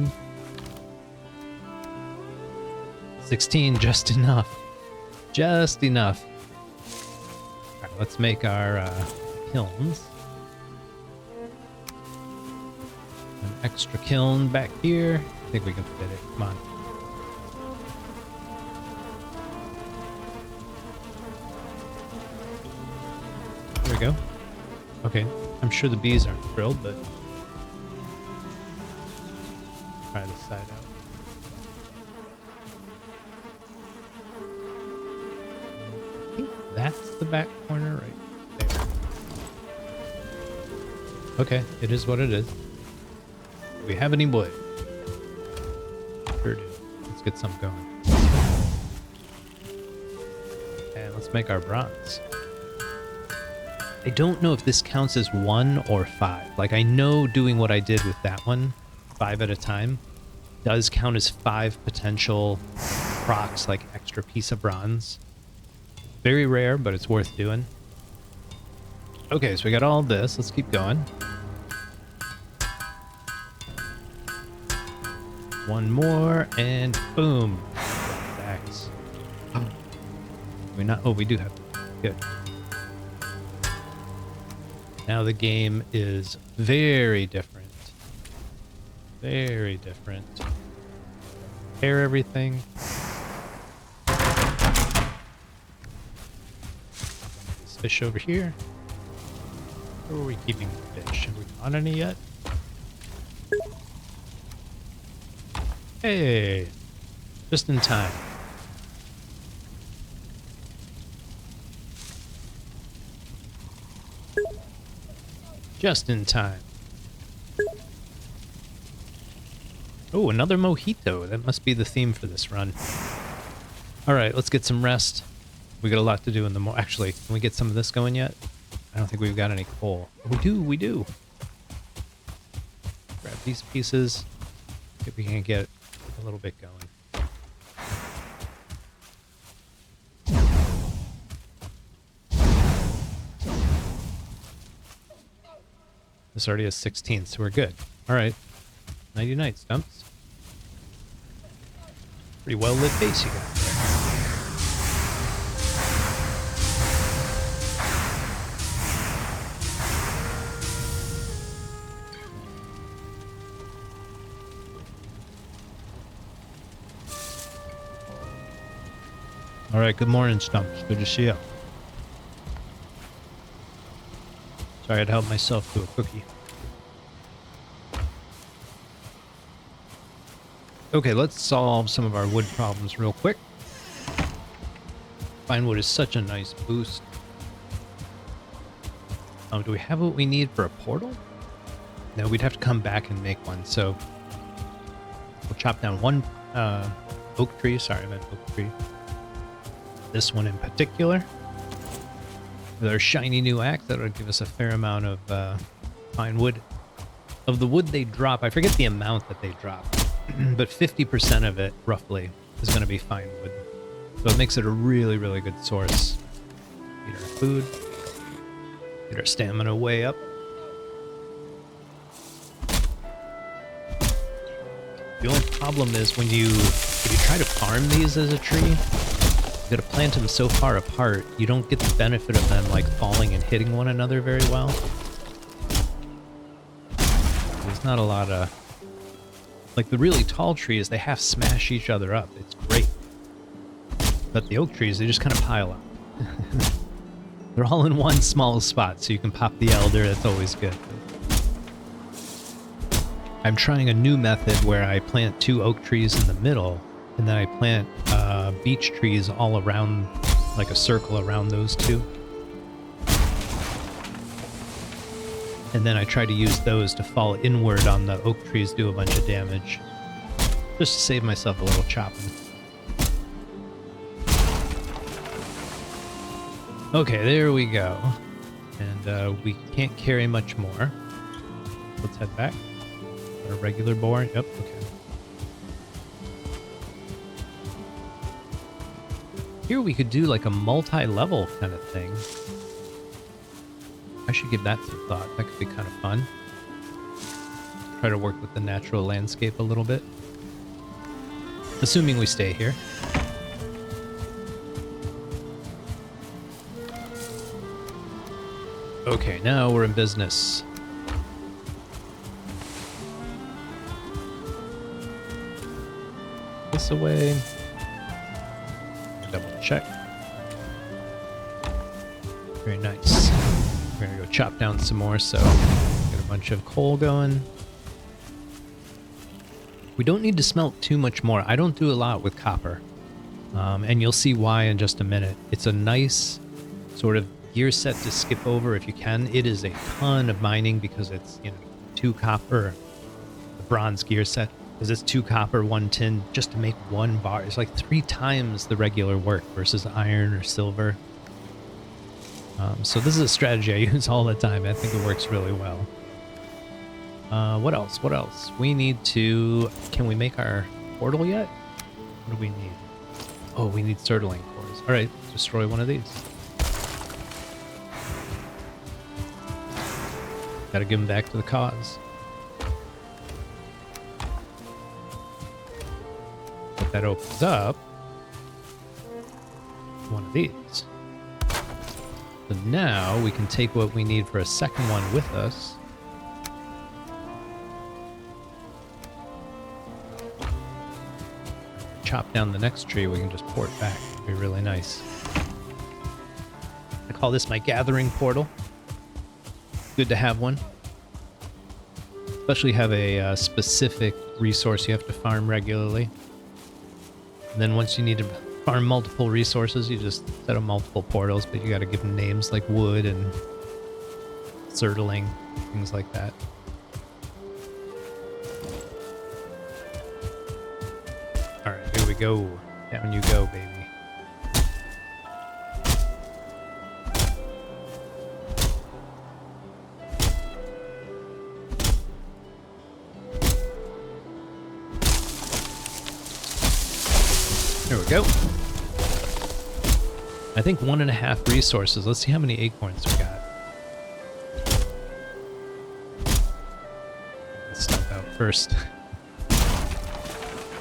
16, just enough. Just enough. All right, let's make our kilns. An extra kiln back here. I think we can fit it. Come on. There we go. Okay, I'm sure the bees aren't thrilled, but try this side out. I think that's the back corner right there. Okay, it is what it is. Do we have any wood? Sure do. Let's get some going. And let's make our bronze. I don't know if this counts as 1 or 5. Like, I know doing what I did with that one, 5 at a time, does count as 5 potential procs, like extra piece of bronze. Very rare, but it's worth doing. Okay, so we got all this. Let's keep going. One more, and boom. Axe. Oh. We not? Oh, we do have. Good. Now the game is very different. Very different. Repair everything. This fish over here. Where are we keeping the fish? Have we caught any yet? Hey, just in time. Just in time. Oh, another mojito. That must be the theme for this run. All right, let's get some rest. We got a lot to do in the morning. Actually, can we get some of this going yet? I don't think we've got any coal. We do, we do. Grab these pieces. See if we can get a little bit going. This already has 16, so we're good. All right. Nighty night, Stumps. Pretty well lit base you got there. All right, good morning, Stumps. Good to see you. Sorry, I had to help myself to a cookie. Okay, let's solve some of our wood problems real quick. Fine wood is such a nice boost. Do we have what we need for a portal? No, we'd have to come back and make one. So we'll chop down one oak tree. Sorry, I meant oak tree. This one in particular. With our shiny new axe, that'll give us a fair amount of fine wood. Of the wood they drop, I forget the amount that they drop, but 50% of it, roughly, is going to be fine wood. So it makes it a really, really good source. Eat our food. Get our stamina way up. The only problem is when you try to farm these as a tree, You gotta plant them so far apart, you don't get the benefit of them like falling and hitting one another very well. There's not a lot of... Like the really tall trees, they half smash each other up. It's great. But the oak trees, they just kind of pile up. They're all in one small spot, so you can pop the elder. That's always good. I'm trying a new method where I plant 2 oak trees in the middle, and then I plant beech trees all around, like a circle around those 2. And then I try to use those to fall inward on the oak trees, do a bunch of damage. Just to save myself a little chopping. Okay, there we go. And we can't carry much more. Let's head back. A regular board? Yep, okay. Here we could do like a multi-level kind of thing. I should give that some thought. That could be kind of fun. Try to work with the natural landscape a little bit. Assuming we stay here. Okay, now we're in business. This away. Double check. Very nice. We're gonna go chop down some more, so get a bunch of coal going. We don't need to smelt too much more. I don't do a lot with copper, and you'll see why in just a minute. It's a nice sort of gear set to skip over if you can. It is a ton of mining because it's, you know, 2 copper, the bronze gear set, because it's 2 copper, 1 tin, just to make 1 bar. It's like 3 times the regular work versus iron or silver. So this is a strategy I use all the time. I think it works really well. What else? What else? We need to... Can we make our portal yet? What do we need? Oh, we need Surtling Cores. All right, destroy one of these. Gotta give them back to the cause. But that opens up one of these. So now we can take what we need for a second one with us. Chop down the next tree, we can just port back. It'd be really nice. I call this my gathering portal. Good to have one. Especially have a specific resource you have to farm regularly. And then once you need to farm multiple resources, you just set up multiple portals, but you got to give them names like wood and surtling, things like that. All right, here we go. Down you go, baby. There we go. I think 1.5 resources. Let's see how many acorns we got. Let's stump out first.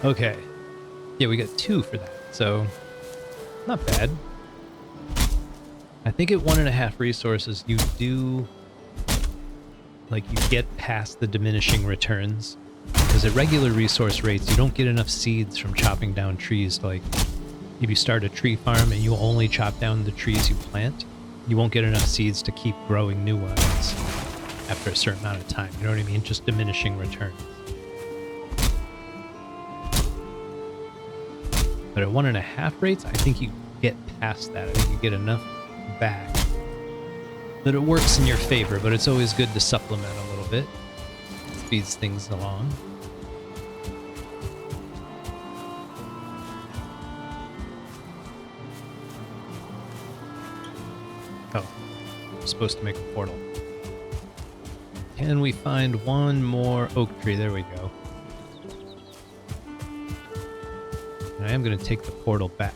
Okay. Yeah, we got 2 for that, so not bad. I think at 1.5 resources, you do, like, you get past the diminishing returns. Because at regular resource rates, you don't get enough seeds from chopping down trees. Like, if you start a tree farm and you only chop down the trees you plant, you won't get enough seeds to keep growing new ones after a certain amount of time. You know what I mean? Just diminishing returns. But at 1.5 rates, I think you get past that. I think you get enough back that it works in your favor, but it's always good to supplement a little bit. Speeds things along. Oh, I'm supposed to make a portal. Can we find one more oak tree? There we go. And I am going to take the portal back.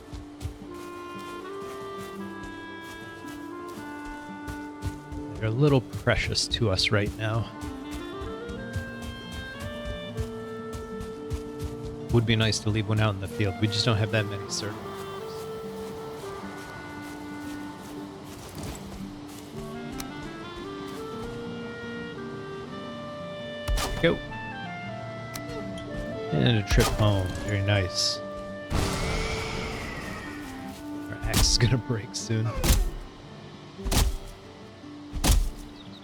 They're a little precious to us right now. Would be nice to leave one out in the field. We just don't have that many Surtling Cores. go. And a trip home. Very nice. Our axe is gonna break soon.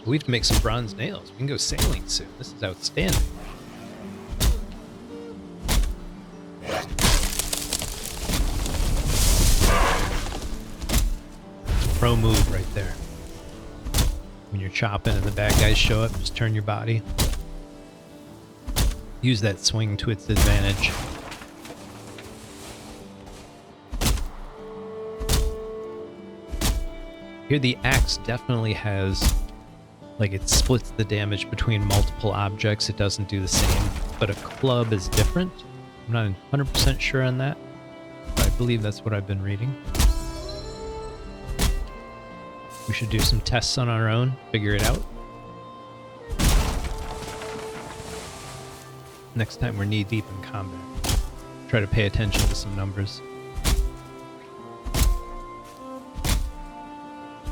We have to make some bronze nails. We can go sailing soon. This is outstanding. Pro move right there. When you're chopping and the bad guys show up, just turn your body. Use that swing to its advantage. Here the axe definitely has, like, it splits the damage between multiple objects. It doesn't do the same, but a club is different. I'm not 100% sure on that, but I believe that's what I've been reading. We should do some tests on our own, figure it out. Next time we're knee-deep in combat. Try to pay attention to some numbers.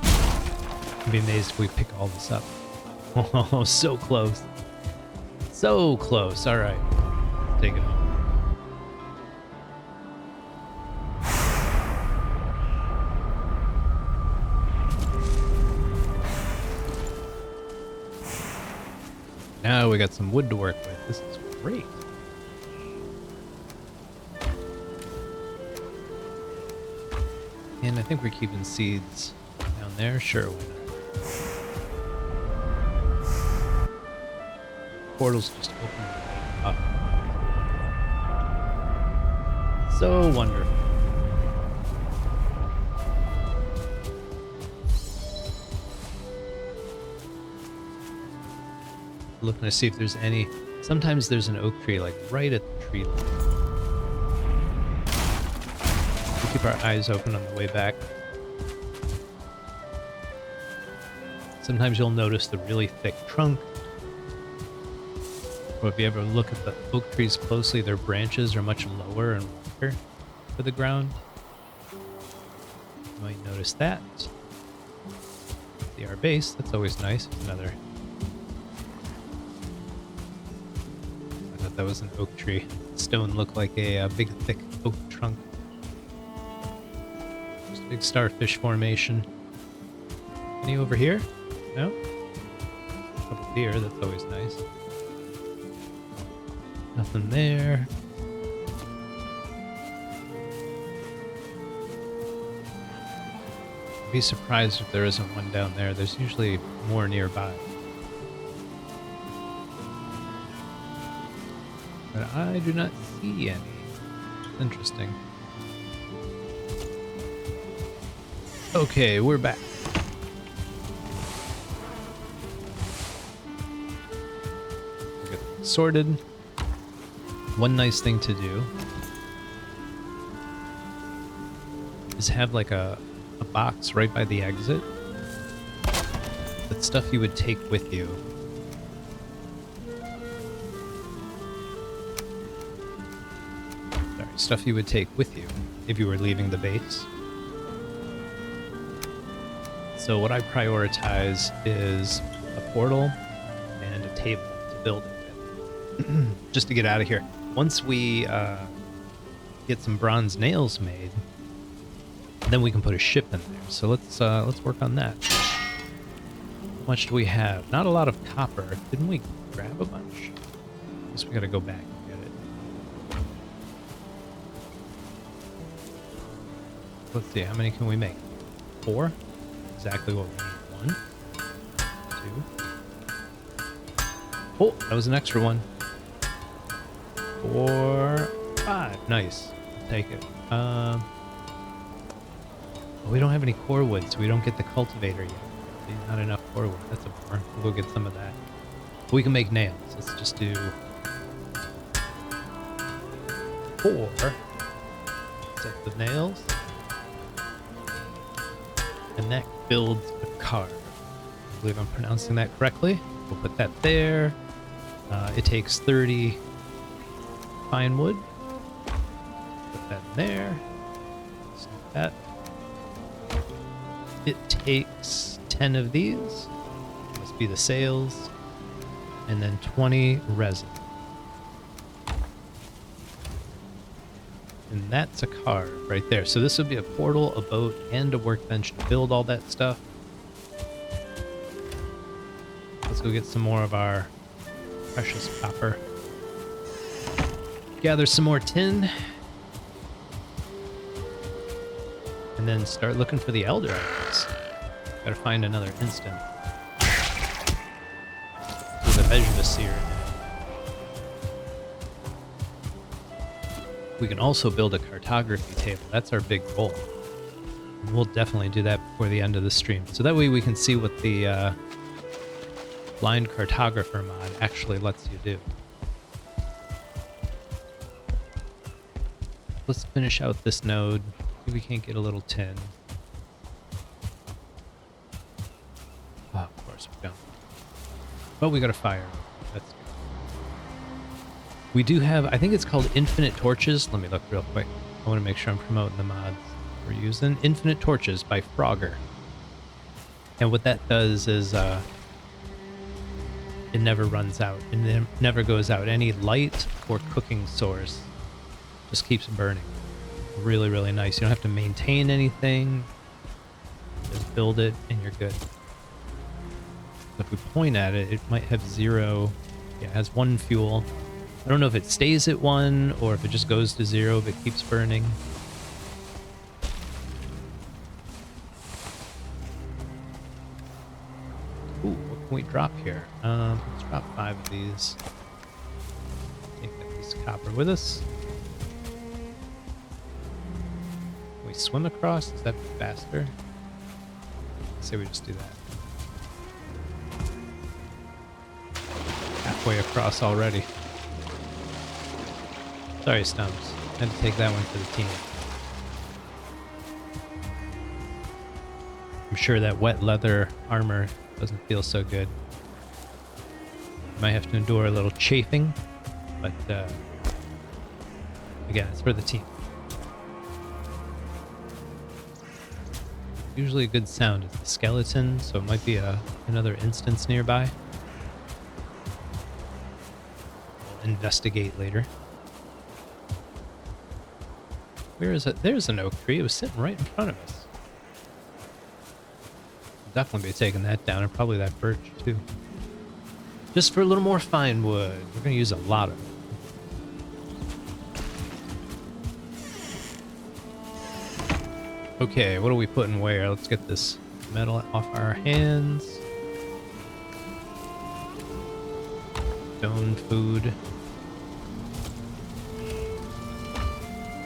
I'd be amazed if we pick all this up. Oh, so close. So close. All right. Take it home. Now we got some wood to work with. This is great. And I think we're keeping seeds down there. Sure, why not? Portals just open up. So wonderful. Looking to see if there's any. Sometimes there's an oak tree like right at the tree line. We'll keep our eyes open on the way back. Sometimes you'll notice the really thick trunk. Or if you ever look at the oak trees closely, their branches are much lower and wider to the ground. You might notice that. See our base, that's always nice. Another. That was an oak tree. Stone looked like a big, thick oak trunk. Just a big starfish formation. Any over here? No? A couple deer, that's always nice. Nothing there. I'd be surprised if there isn't one down there. There's usually more nearby. But I do not see any. Interesting. Okay, we're back. We'll get sorted. One nice thing to do is have like a box right by the exit. That's stuff you would take with you. Stuff you would take with you if you were leaving the base. So what I prioritize is a portal and a table to build it with. Just to get out of here. Once we get some bronze nails made, then we can put a ship in there. So let's work on that. How much do we have? Not a lot of copper. Didn't we grab a bunch? I guess we gotta go back. Let's see, how many can we make? 4? Exactly what we need. 1, 2. Oh, that was an extra one. 4, 5. Nice. I'll take it. Oh, we don't have any core wood, so we don't get the cultivator yet. Not enough core wood. That's a bummer. We'll go get some of that. But we can make nails. Let's just do 4 sets of nails. And that builds a card. I believe I'm pronouncing that correctly. We'll put that there. It takes 30 pine wood. Put that in there. Just like that. It takes 10 of these. Must be the sails. and then 20 resin. And that's a car right there. So this would be a portal, a boat, and a workbench to build all that stuff. Let's go get some more of our precious copper. Gather some more tin. And then start looking for the elder items. Gotta find another instant. With a Vegetaseer in it. We can also build a cartography table. That's our big goal. And we'll definitely do that before the end of the stream. So that way we can see what the BlindCartographer mod actually lets you do. Let's finish out this node. See if we can't get a little tin. Oh, of course we don't. But we got a fire. That's good. We do have, I think it's called InfiniteTorches. Let me look real quick. I want to make sure I'm promoting the mods we're using. InfiniteTorches by Frogger. And what that does is it never runs out. It never goes out. Any light or cooking source just keeps burning. Really, really nice. You don't have to maintain anything. Just build it and you're good. If we point at it, it might have 0. Yeah, it has 1 fuel. I don't know if it stays at 1 or if it just goes to 0 but keeps burning. Ooh, what can we drop here? Let's drop 5 of these. Take that piece of copper with us. Can we swim across? Is that faster? I say we just do that. Halfway across already. Sorry, Stumps. Had to take that one for the team. I'm sure that wet leather armor doesn't feel so good. Might have to endure a little chafing, but again, it's for the team. Usually a good sound is the skeleton, so it might be another instance nearby. We'll investigate later. Where is it? There's an oak tree. It was sitting right in front of us. We'll definitely be taking that down, and probably that birch too. Just for a little more fine wood. We're going to use a lot of it. Okay, what are we putting where? Let's get this metal off our hands. Stone food.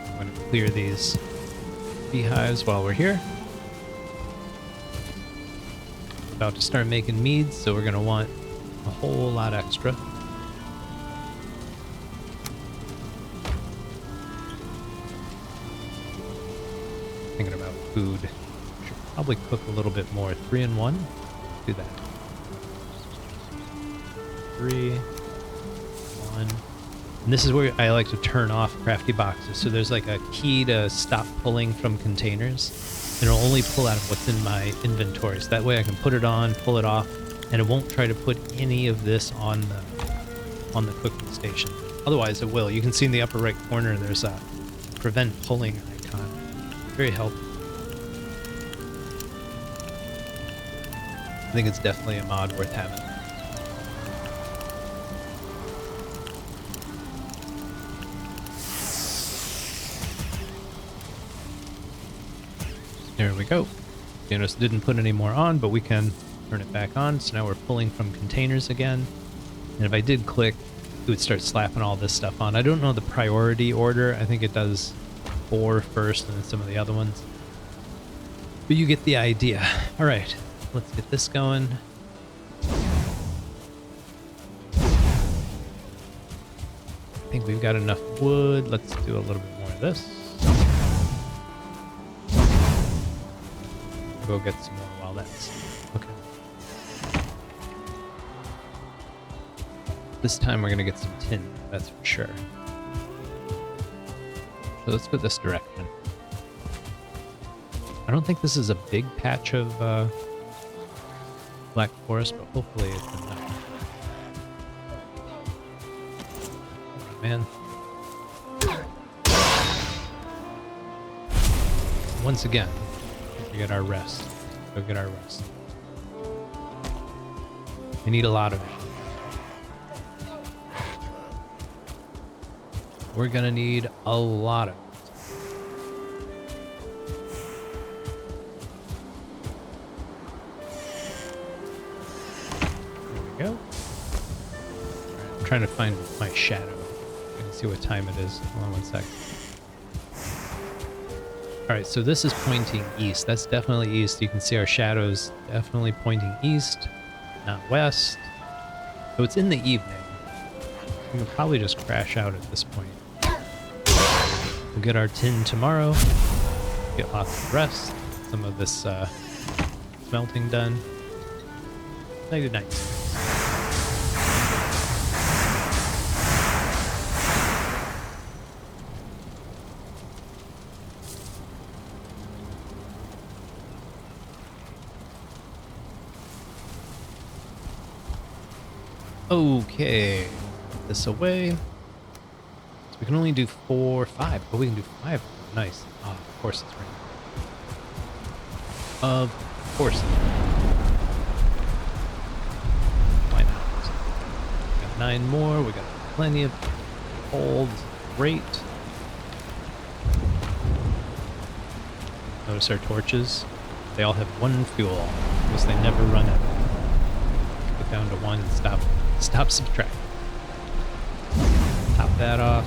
I'm going to clear these beehives while we're here. About to start making meads, so we're going to want a whole lot extra. Thinking about food. Should probably cook a little bit more. 3 in 1. Do that. 3, 1. And this is where I like to turn off crafty boxes. So there's like a key to stop pulling from containers. And it'll only pull out of what's in my inventory. So that way I can put it on, pull it off, and it won't try to put any of this on the cooking station. Otherwise it will. You can see in the upper right corner there's a prevent pulling icon. Very helpful. I think it's definitely a mod worth having. There we go. You notice didn't put any more on, but we can turn it back on. So now we're pulling from containers again. And if I did click, it would start slapping all this stuff on. I don't know the priority order. I think it does 4 first and then some of the other ones. But you get the idea. All right, let's get this going. I think we've got enough wood. Let's do a little bit more of this. We'll go get some more while that's okay. This time we're gonna get some tin, that's for sure. So let's go this direction. I don't think this is a big patch of black forest, but hopefully it's enough. man. Once again, we get our rest. Go get our rest. We need a lot of it. We're gonna need a lot of it. There we go. Alright, I'm trying to find my shadow. I can see what time it is. Hold on one sec. Alright, so this is pointing east. That's definitely east. You can see our shadows definitely pointing east, not west. So it's in the evening. We can probably just crash out at this point. We'll get our tin tomorrow. Get lots of rest. Some of this smelting done. Say good night. Okay, put this away. So we can only do 4, 5. Oh, we can do 5. Nice. Oh, of course it's right. Of course. Why not? We got 9 more. We got plenty of cold. Great. Notice our torches. They all have 1 fuel, because they never run out. Get down to 1 and stop subtracting. Top that off.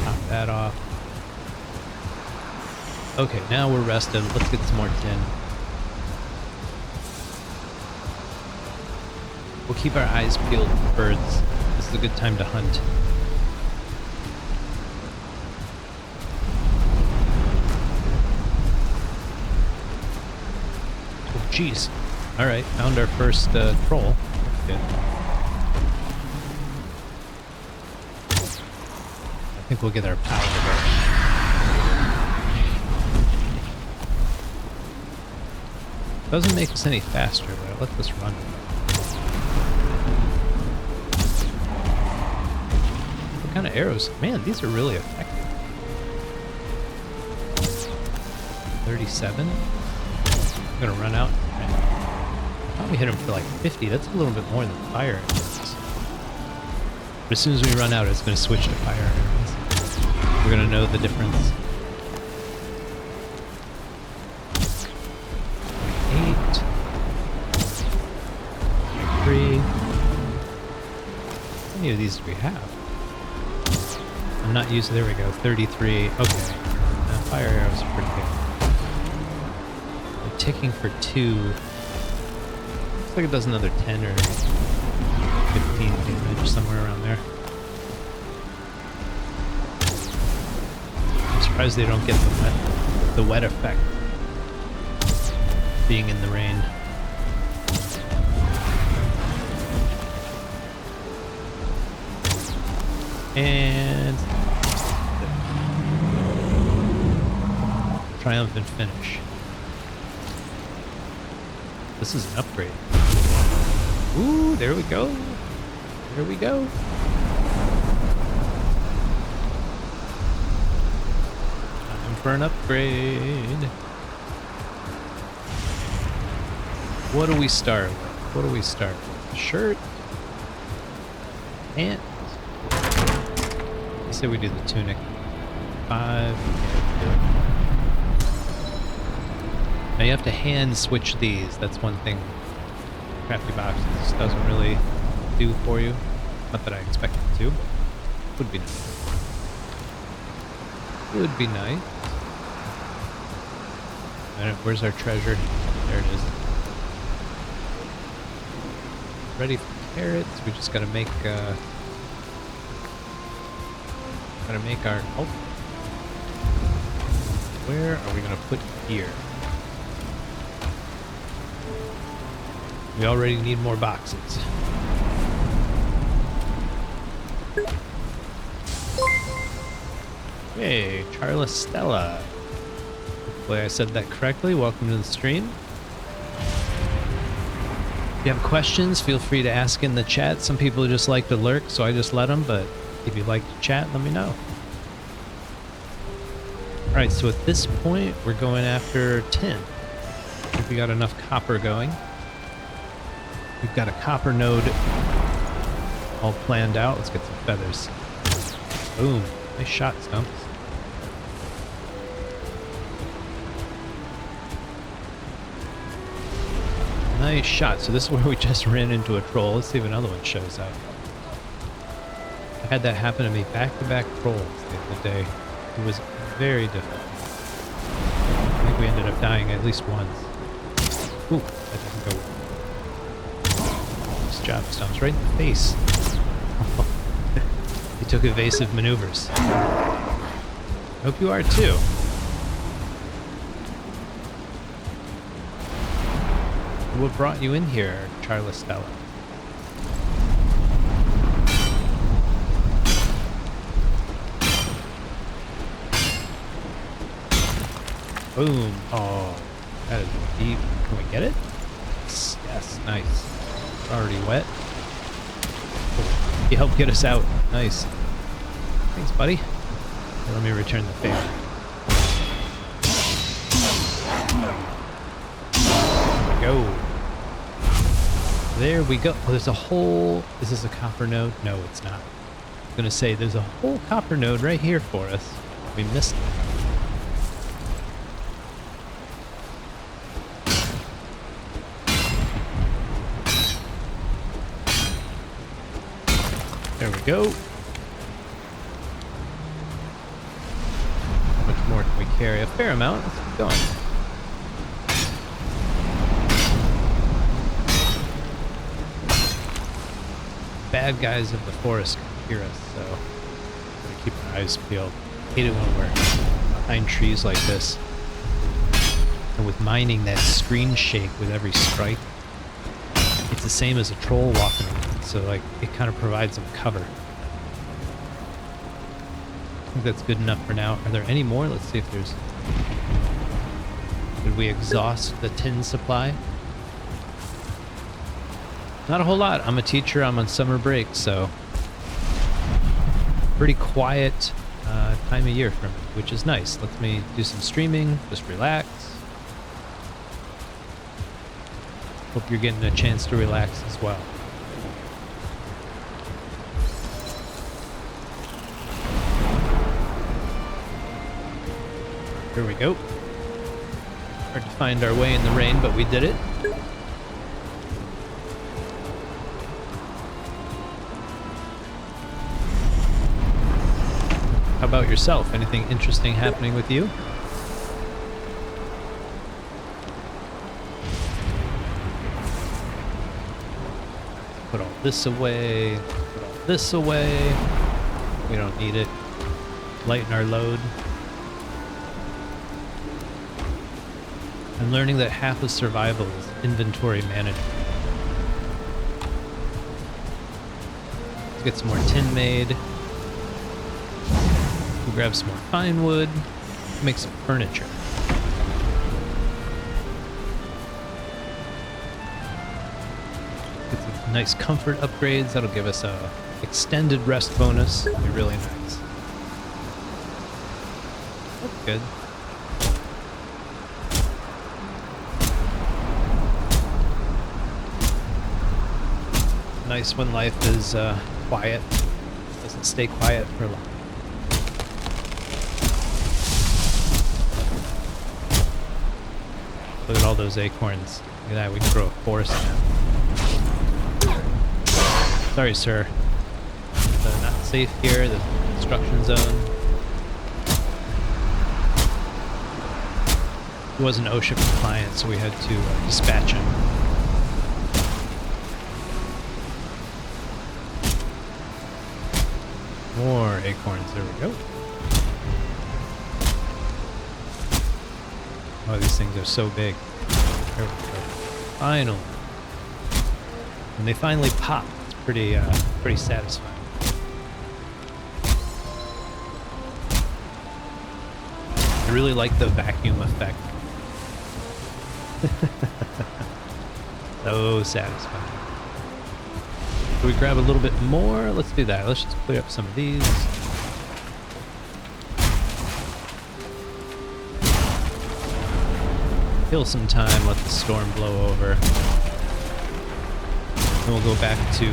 Top that off. Okay, now we're rested. Let's get some more tin. We'll keep our eyes peeled for birds. This is a good time to hunt. Oh, jeez. Alright, found our first troll. Good. I think we'll get our power back. Doesn't make us any faster, but I'll let this run. What kind of arrows? Man, these are really effective. 37. I'm gonna run out. I thought we hit him for like 50. That's a little bit more than fire arrows. But as soon as we run out, it's going to switch to fire arrows. We're going to know the difference. 8. 3. How many of these do we have? I'm not using. There we go. 33. Okay. Fire arrows are pretty good. They're ticking for 2. Looks like it does another 10 or 15 damage, somewhere around there. I'm surprised they don't get the wet effect being in the rain. And triumphant finish. This is an upgrade. Ooh, there we go. There we go. Time for an upgrade. What do we start with? What do we start with? Shirt. Pants. Let's say we do the tunic. 5. Now you have to hand switch these. That's one thing CraftyBoxes doesn't really do for you. Not that I expect it to, but would be nice. Would be nice. Alright, where's our treasure? There it is. Ready for carrots. We just gotta make our oh. Where are we gonna put here? We already need more boxes. Hey, Charla Stella. Hopefully I said that correctly. Welcome to the stream. If you have questions, feel free to ask in the chat. Some people just like to lurk, so I just let them, but If you'd like to chat, let me know. Alright, so at this point, we're going after tin. I think we got enough copper going. We've got a copper node all planned out. Let's get some feathers. Boom. Nice shot, Stumps. Nice shot. So this is where we just ran into a troll. Let's see if another one shows up. I had that happen to me back-to-back trolls the other day. It was very difficult. I think we ended up dying at least once. Ooh, that didn't go well. Nice job, Stumps. Right in the face. He took evasive maneuvers. Hope you are too. What brought you in here, Charla Stella? Boom. Oh, that is deep. Can we get it? Yes, nice. It's already wet. You helped get us out. Nice. Thanks, buddy. Here, let me return the favor. There we go. There we go. Oh, there's a whole... Is this a copper node? No, it's not. I'm going to say there's a whole copper node right here for us. We missed it. There we go. How much more can we carry? A fair amount. Let's keep going. Bad guys of the forest can hear us, so gotta keep our eyes peeled. Hate it when we're behind trees like this. And with mining, that screen shake with every strike. It's the same as a troll walking around, so like it kind of provides them cover. I think that's good enough for now. Are there any more? Let's see if there's... Did we exhaust the tin supply? Not a whole lot. I'm a teacher. I'm on summer break, so pretty quiet time of year for me, which is nice. Lets me do some streaming, just relax. Hope you're getting a chance to relax as well. Here we go. Hard to find our way in the rain, but we did it. How about yourself? Anything interesting happening with you? Put all this away. Put all this away. We don't need it. Lighten our load. I'm learning that half of survival is inventory management. Let's get some more tin made. We'll grab some more fine wood. Make some furniture. Get some nice comfort upgrades. That'll give us a extended rest bonus. It'll be really nice. That's good. Nice when life is quiet. Doesn't stay quiet for long. Look at all those acorns. Look at that, we can grow a forest now. Sorry, sir. Not safe here, the construction zone. He wasn't OSHA compliant, so we had to dispatch him. More acorns, there we go. Oh, these things are so big. There we go. Finally. When they finally pop, it's pretty satisfying. I really like the vacuum effect. So satisfying. So we grab a little bit more. Let's do that. Let's just clear up some of these. Kill some time, let the storm blow over. And we'll go back to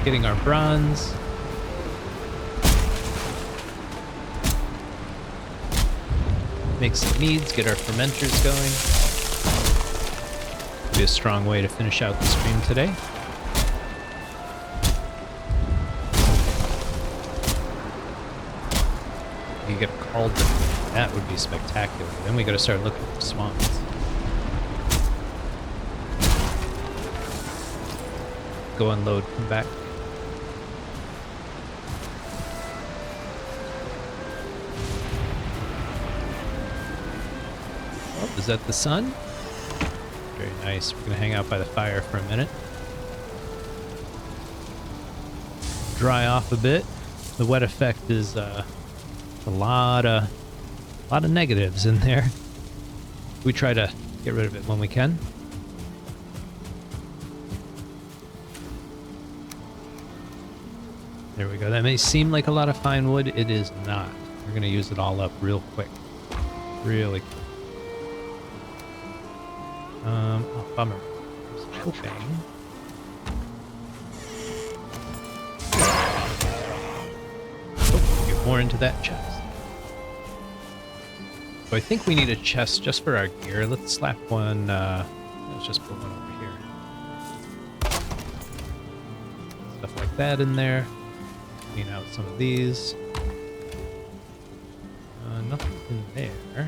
getting our bronze. Make some meads, get our fermenters going. Be a strong way to finish out the stream today. You get a cauldron. That would be spectacular. Then we got to start looking for swamps. Go unload, come back. Oh, is that the sun? Very nice. We're gonna hang out by the fire for a minute. Dry off a bit. The wet effect is a lot of negatives in there. We try to get rid of it when we can. There we go. That may seem like a lot of fine wood. It is not. We're going to use it all up real quick. Really quick. Oh, bummer. I was hoping. Oh, get more into that chest. So I think we need a chest just for our gear. Let's slap one. Let's just put one over here. Stuff like that in there. Clean out some of these. Nothing in there.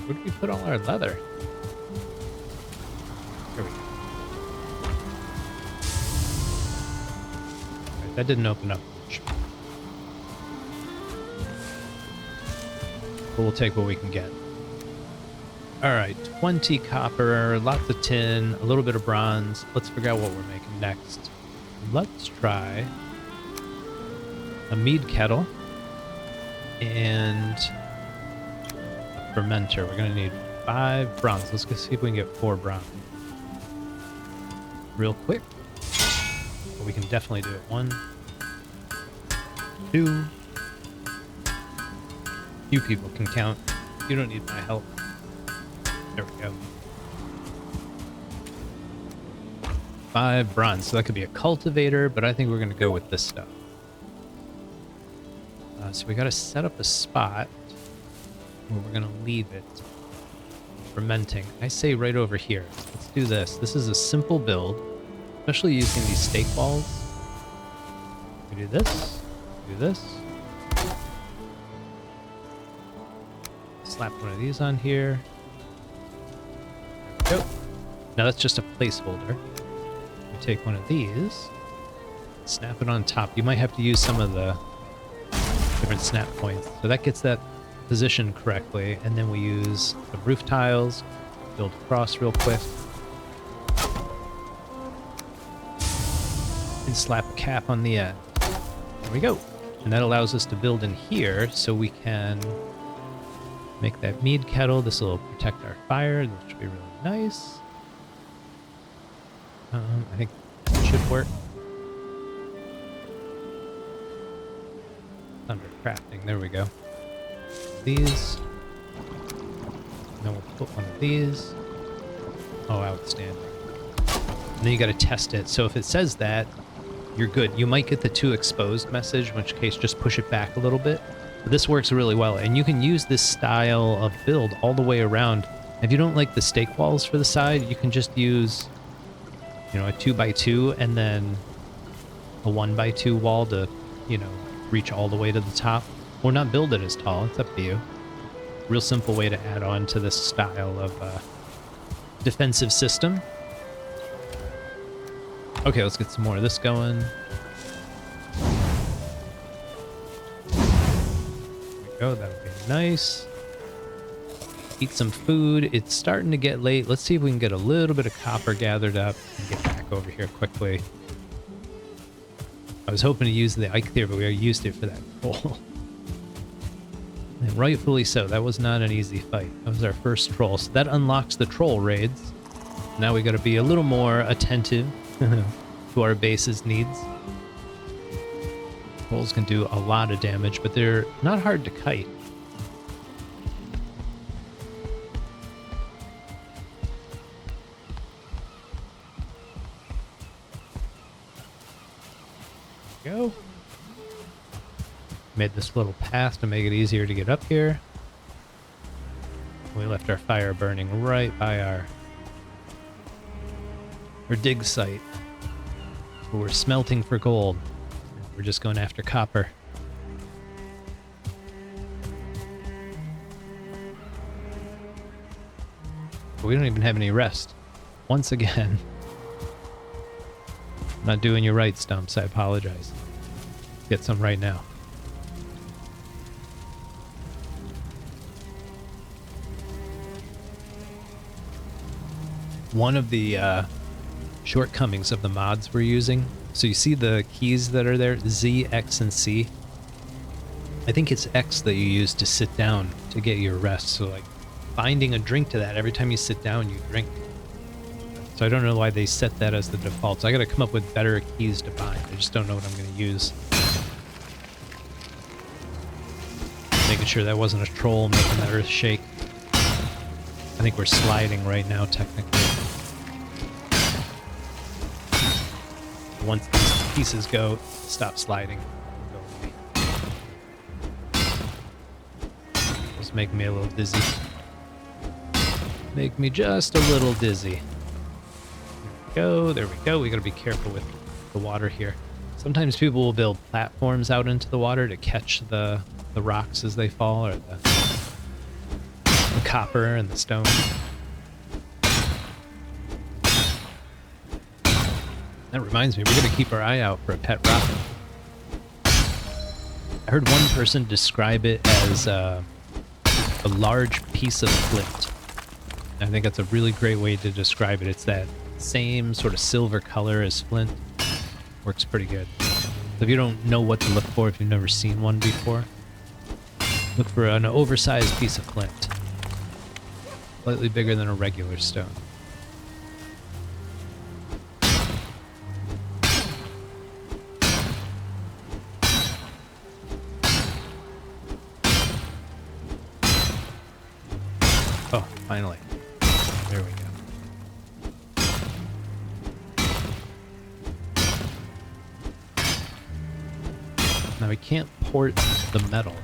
Where did we put all our leather? Here we go. Right, that didn't open up much. But we'll take what we can get. Alright, 20 copper, lots of tin, a little bit of bronze. Let's figure out what we're making next. Let's try a mead kettle and a fermentor. We're going to need 5 bronze. Let's go see if we can get 4 bronze. Real quick. But we can definitely do it. 1, 2. You people can count. You don't need my help. There we go. 5 bronze, so that could be a cultivator, but I think we're going to go with this stuff. So we got to set up a spot where we're going to leave it fermenting. I say right over here. Let's do this. This is a simple build, especially using these steak balls. We do this, do this. Slap one of these on here. There we go. Now that's just a placeholder. Take one of these, snap it on top. You might have to use some of the different snap points. So that gets that positioned correctly. And then we use the roof tiles, build across real quick. And slap a cap on the end. There we go. And that allows us to build in here so we can make that mead kettle. This will protect our fire. This should be really nice. I think that should work. Thunder crafting, there we go. These. And then we'll put one of these. Oh, outstanding. And then you gotta test it. So if it says that, you're good. You might get the 2 exposed message, in which case just push it back a little bit. But this works really well. And you can use this style of build all the way around. If you don't like the stake walls for the side, you can just use, you know, a 2x2 and then a 1x2 wall to, you know, reach all the way to the top. Or not build it as tall, it's up to you. Real simple way to add on to this style of defensive system. Okay, let's get some more of this going. There we go, that would be nice. Eat some food. It's starting to get late. Let's see if we can get a little bit of copper gathered up and get back over here quickly. I was hoping to use the Eikthyr, but we already used it for that troll. And rightfully so. That was not an easy fight. That was our first troll. So that unlocks the troll raids. Now we got to be a little more attentive to our base's needs. Poles can do a lot of damage, but they're not hard to kite. Go. Made this little path to make it easier to get up here. We left our fire burning right by our dig site. We're smelting for gold. We're just going after copper. But we don't even have any rest. Once again. I'm not doing you right, Stumps. I apologize. Get some right now. One of the shortcomings of the mods we're using. So you see the keys that are there, Z, X, and C. I think it's X that you use to sit down to get your rest. So like finding a drink to that, every time you sit down, you drink. So I don't know why they set that as the default. So I got to come up with better keys to bind. I just don't know what I'm going to use. Making sure that wasn't a troll making the earth shake. I think we're sliding right now, technically. Once these pieces go, stop sliding. Just make me a little dizzy. Make me just a little dizzy. There we go. We gotta be careful with the water here. Sometimes people will build platforms out into the water to catch the rocks as they fall, or the copper and the stone. That reminds me, we're gonna keep our eye out for a pet rock. I heard one person describe it as a large piece of flint. I think that's a really great way to describe it. It's that same sort of silver color as flint. Works pretty good. So if you don't know what to look for, if you've never seen one before, look for an oversized piece of flint. Slightly bigger than a regular stone. Oh, finally. There we go. Now we can't port the metal.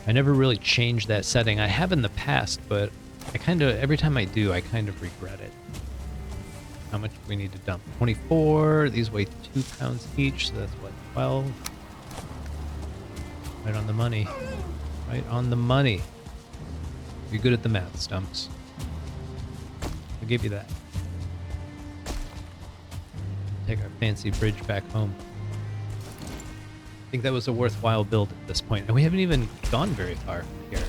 I never really changed that setting. I have in the past, but I kind of, every time I do, I kind of regret it. How much do we need to dump? 24. These weigh 2 pounds each, so that's what, 12? Right on the money. Right on the money. You're good at the math, Stumps. I'll give you that. Take our fancy bridge back home. I think that was a worthwhile build at this point, and we haven't even gone very far here.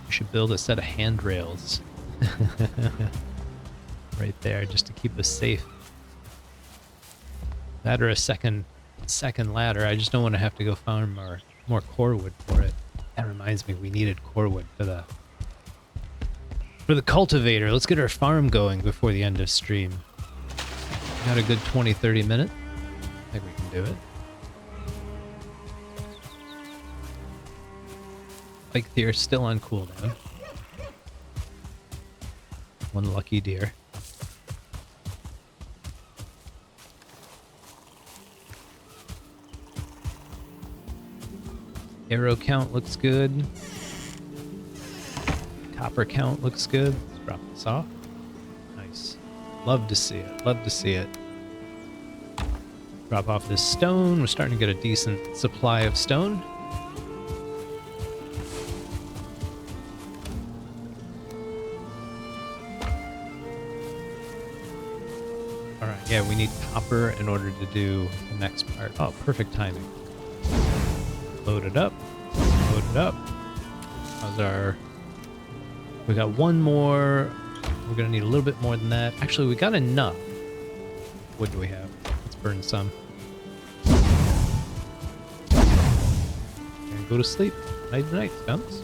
We should build a set of handrails right there, just to keep us safe. That or a second ladder. I just don't want to have to go farm more core wood for it. That reminds me, we needed core wood for the cultivator. Let's get our farm going before the end of stream. Got a good 20-30 minutes. I think we can do it. Like deer still on cooldown. One lucky deer. Arrow count looks good. Copper count looks good. Let's drop this off. Nice. Love to see it. Love to see it. Drop off this stone. We're starting to get a decent supply of stone. Alright, yeah, we need copper in order to do the next part. Oh, perfect timing. Load it up. Load it up. How's our... We got one more. We're gonna need a little bit more than that. Actually, we got enough. What do we have? Let's burn some. And go to sleep. Night night, Stumps.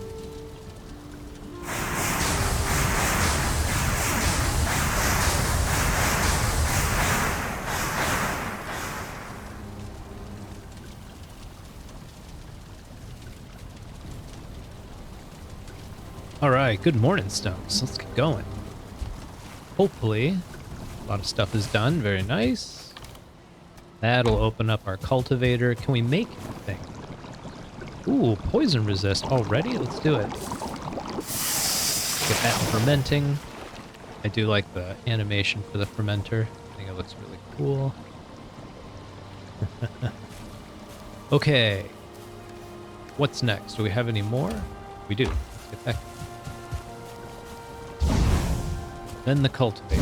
All right, good morning, Stumps. Let's get going. Hopefully, a lot of stuff is done. Very nice. That'll open up our cultivator. Can we make anything? Ooh, poison resist already? Let's do it. Get that fermenting. I do like the animation for the fermentor. I think it looks really cool. Okay. What's next? Do we have any more? We do. Let's get back. Then the cultivator.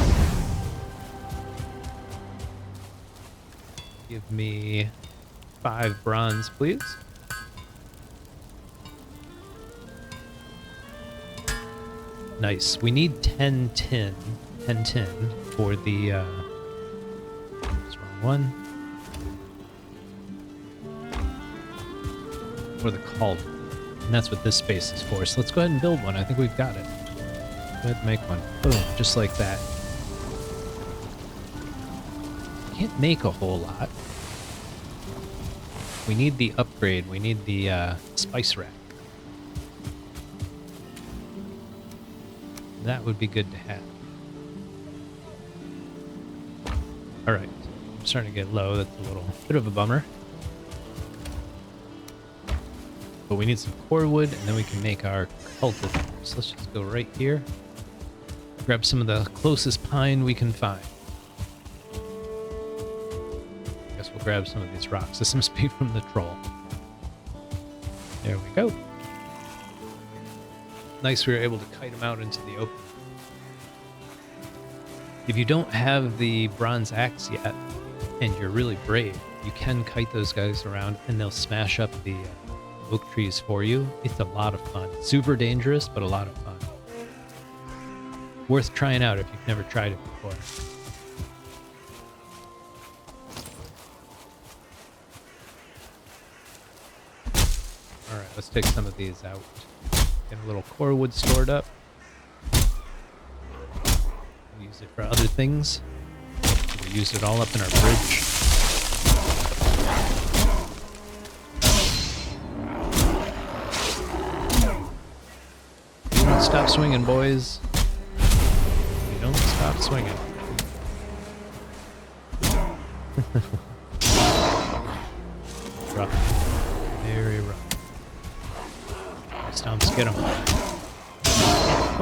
Give me 5 bronze, please. Nice. We need 10 tin for the, that's the wrong one. For the cauldron. And that's what this space is for. So let's go ahead and build one. I think we've got it. Go ahead and make one. Boom, just like that. Can't make a whole lot. We need the upgrade. We need the spice rack. That would be good to have. Alright, I'm starting to get low. That's a little bit of a bummer. But we need some core wood, and then we can make our cultivator. So let's just go right here. Grab some of the closest pine we can find. Guess we'll grab some of these rocks. This must be from the troll. There we go. Nice we were able to kite them out into the open. If you don't have the bronze axe yet, and you're really brave, you can kite those guys around and they'll smash up the oak trees for you. It's a lot of fun. Super dangerous, but a lot of fun. Worth trying out if you've never tried it before. Alright, let's take some of these out. Get a little core wood stored up. We'll use it for other things. We'll use it all up in our bridge. You don't stop swinging, boys. You don't stop swinging. Rough. Very rough. Stumps, get him.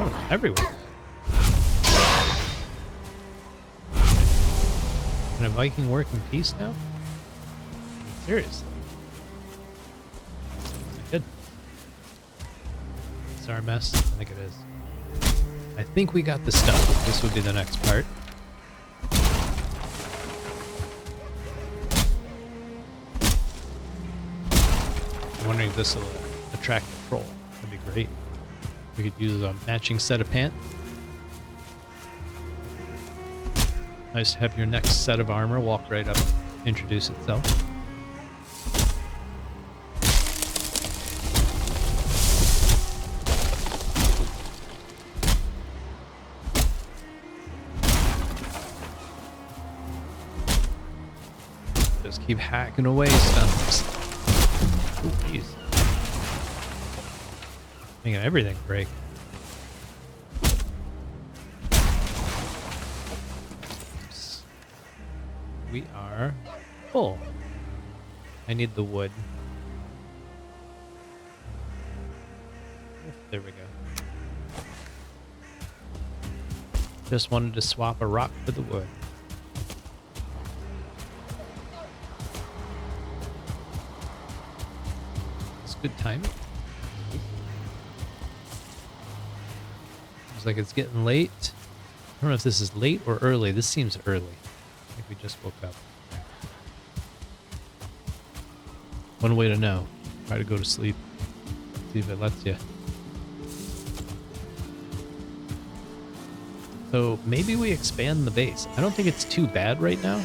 Oh, everywhere. Can a Viking work in peace now? Seriously. Good. It's our mess. I think it is. I think we got the stuff. This would be the next part. I'm wondering if this will attract the troll. That'd be great. We could use a matching set of pants. Nice to have your next set of armor walk right up, introduce itself. Just keep hacking away, Stumps. Oh, jeez. Making everything break. Oops. We are full. I need the wood. There we go. Just wanted to swap a rock for the wood. It's good timing. Looks like it's getting late. I don't know if this is late or early. This seems early. I think we just woke up. One way to know. Try to go to sleep. See if it lets you. So maybe we expand the base. I don't think it's too bad right now.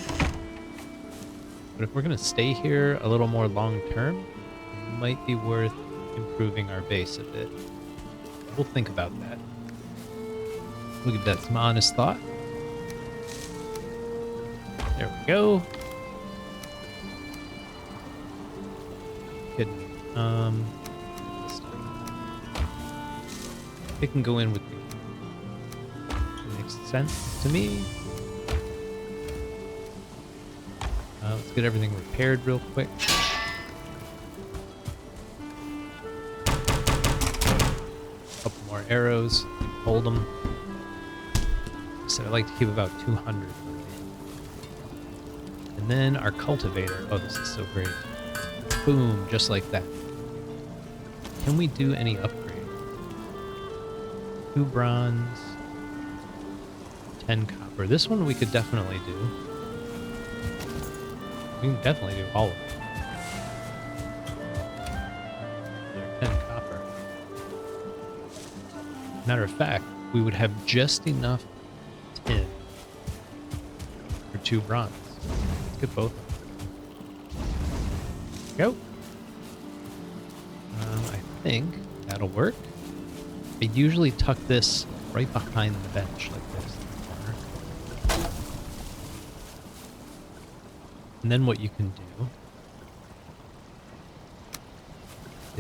But if we're going to stay here a little more long term, it might be worth improving our base a bit. We'll think about that. Look at that, some honest thought. There we go. Kidding me. it can go in with the... It makes sense to me. Let's get everything repaired real quick. Couple more arrows. Hold them. So I like to keep about 200. And then our cultivator. Oh, this is so great. Boom, just like that. Can we do any upgrade? 2 bronze, 10 copper. This one we could definitely do. We can definitely do all of it. 10 copper. Matter of fact, we would have just enough tin for 2 bronze. Let's get both of them. Go. I think that'll work. I usually tuck this right behind the bench like this in the corner. And then what you can do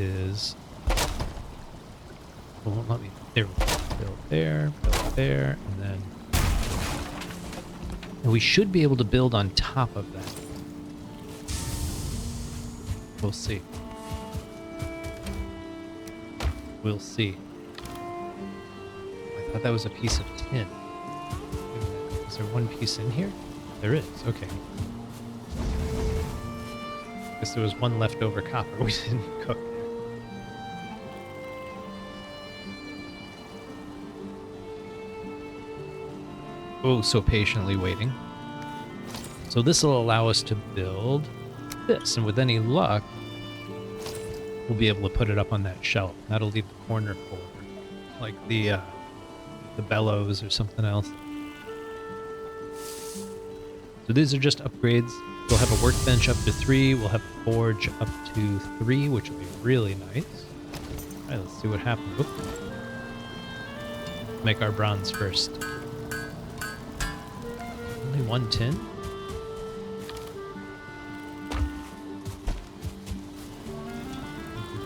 is... It won't let me... There we go. Build there, and then... And we should be able to build on top of that. We'll see. We'll see. I thought that was a piece of tin. Is there one piece in here? There is, okay. Guess there was one leftover copper we didn't cook there. Oh, so patiently waiting. So this will allow us to build this, and with any luck, we'll be able to put it up on that shelf. That'll leave the corner for like the bellows or something else. So these are just upgrades. We'll have a workbench up to 3. We'll have a forge up to 3, which will be really nice. All right, let's see what happens. Oop. Make our bronze first. Only 1 tin.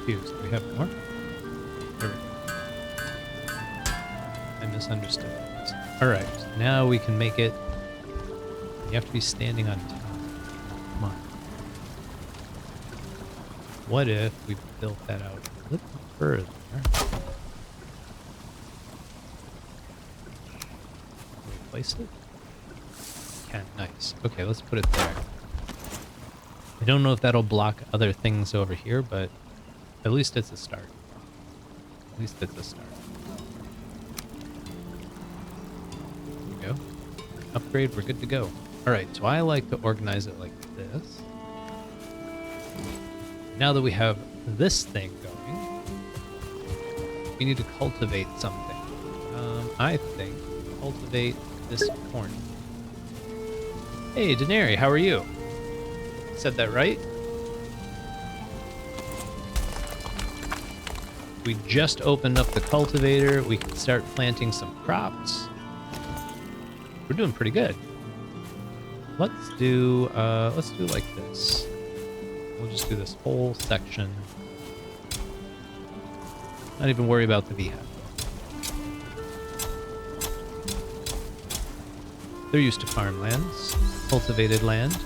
Do we have more? There we go. I misunderstood. Alright, now we can make it. You have to be standing on top. Come on. What if we built that out a little further? Can we place it? Can, nice. Okay, let's put it there. I don't know if that'll block other things over here, but at least it's a start. At least it's a start. There we go. Upgrade, we're good to go. Alright, so I like to organize it like this. Now that we have this thing going, we need to cultivate something. I think cultivate this corn. Hey, Denary, how are you? Said that right? We just opened up the cultivator. We can start planting some crops. We're doing pretty good. Let's do like this. We'll just do this whole section. Not even worry about the beehive. They're used to farmlands, cultivated land.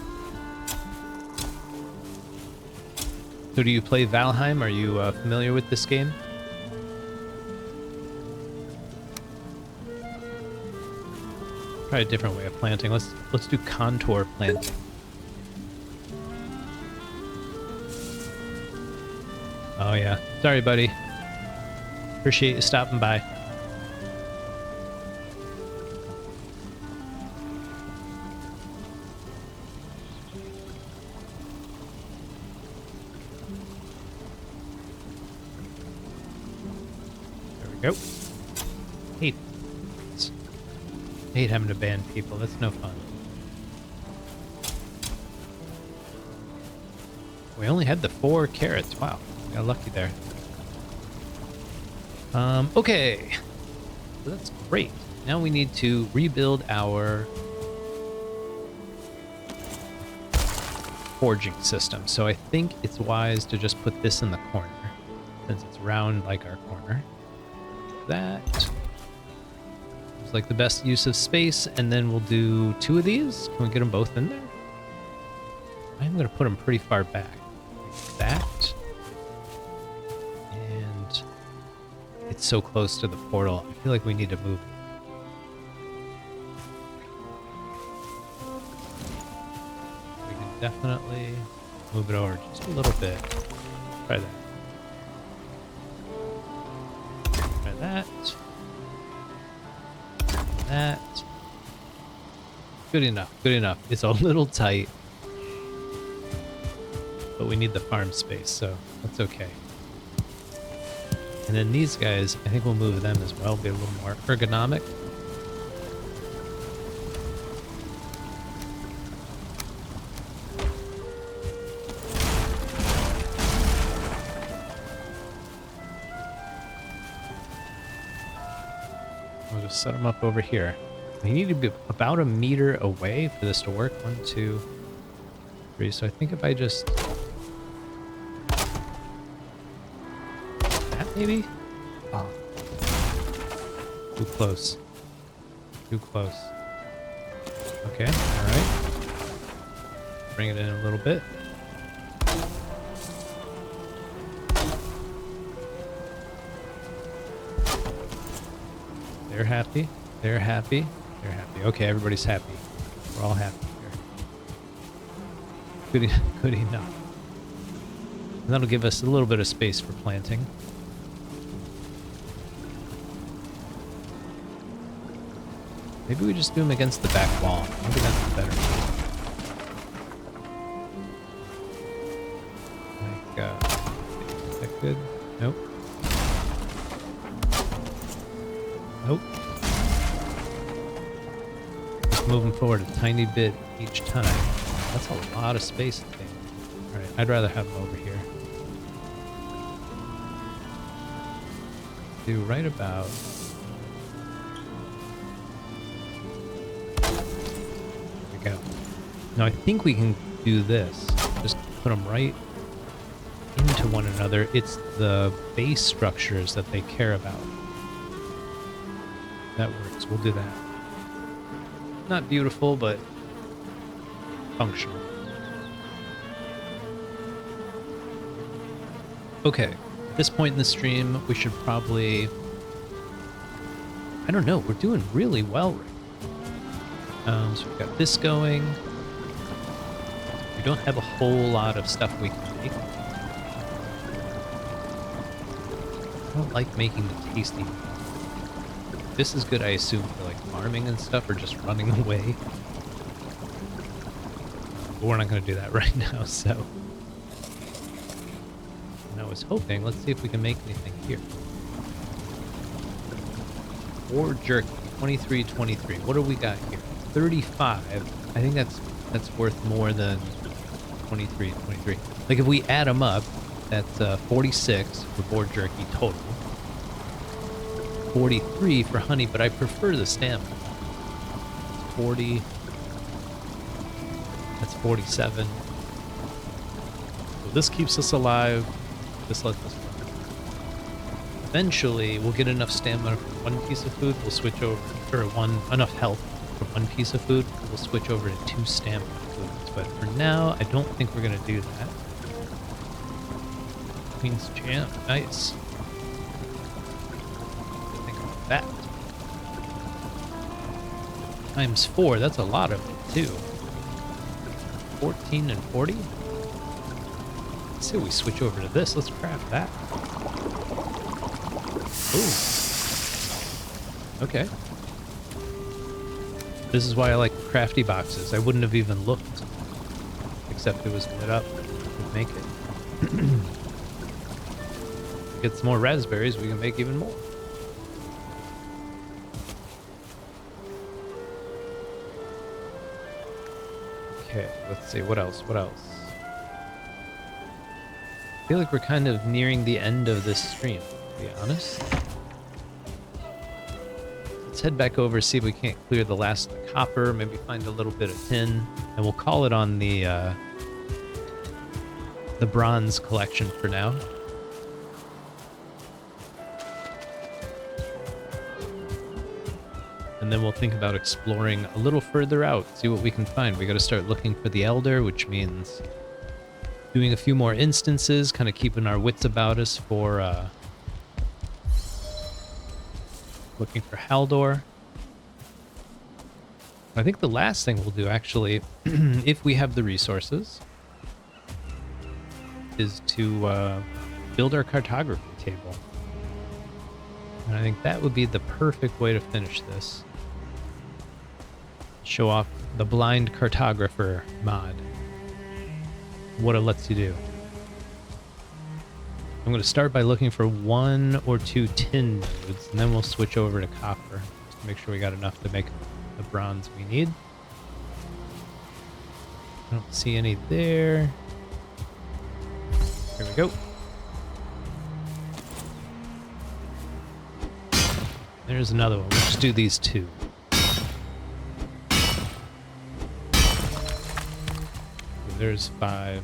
So do you play Valheim? Are you familiar with this game? Try a different way of planting. Let's do contour planting. Oh yeah. Sorry, buddy. Appreciate you stopping by. There we go. I hate having to ban people. That's no fun. We only had the 4 carrots. Wow. We got lucky there. Okay. So that's great. Now we need to rebuild our forging system. So I think it's wise to just put this in the corner, since it's round like our corner. that. It's like the best use of space, and then we'll do 2 of these. Can we get them both in there? I'm going to put them pretty far back. Like that. And it's so close to the portal. I feel like we need to move it. We can definitely move it over just a little bit. Try that. Try that. That. Good enough. Good enough. It's a little tight. But we need the farm space, so that's okay. And then these guys, I think we'll move them as well, be a little more ergonomic. We'll just set them up over here. We need to be about a meter away for this to work. 1, 2, 3. So I think if I just... maybe? Oh. Too close. Too close. Okay, alright. Bring it in a little bit. They're happy. They're happy. They're happy. Okay, everybody's happy. We're all happy here. Good enough. And that'll give us a little bit of space for planting. Maybe we just do them against the back wall. Maybe that's better. Like, is that good? Nope. Nope. Just move them forward a tiny bit each time. That's a lot of space, I think. Alright, I'd rather have them over here. Do right about... go. Now I think we can do this. Just put them right into one another. It's the base structures that they care about. That works. We'll do that. Not beautiful, but functional. Okay. At this point in the stream, we should probably... I don't know. We're doing really well right now. So we've got this going. We don't have a whole lot of stuff we can make. I don't like making the tasty. This is good, I assume, for like farming and stuff, or just running away. But we're not going to do that right now, so. And I was hoping, let's see if we can make anything here. Or jerky, 23, 23. What do we got here? 35. I think that's worth more than 23, 23. Like if we add them up, that's 46 for boar jerky total. 43 for honey, but I prefer the stamina. 40. That's 47. So this keeps us alive. This lets us run. Eventually, we'll get enough stamina for one piece of food. We'll switch over, or enough health for one piece of food. We'll switch over to 2 stamina foods. But for now, I don't think we're going to do that. Queen's Jam. Nice. Think about that. Times 4. That's a lot of it, too. 14 and 40? Let's see if we switch over to this. Let's craft that. Ooh. Okay. This is why I like crafty boxes. I wouldn't have even looked. Except it was lit up. Would make it. Get some more raspberries, we can make even more. Okay, let's see, what else? What else? I feel like we're kind of nearing the end of this stream, to be honest. Let's head back over, see if we can't clear the last copper, maybe find a little bit of tin, and we'll call it on the bronze collection for now. and then we'll think about exploring a little further out, see what we can find. We got to start looking for the Elder, which means doing a few more instances, kind of keeping our wits about us for looking for Haldor. I think the last thing we'll do, actually, if we have the resources, is to build our cartography table. And I think that would be the perfect way to finish this. Show off the BlindCartographer mod. What it lets you do. I'm going to start by looking for 1 or 2 tin nodes, and then we'll switch over to copper, just to make sure we got enough to make the bronze we need. I don't see any there. Here we go. There's another one. We'll just do these 2. There's 5.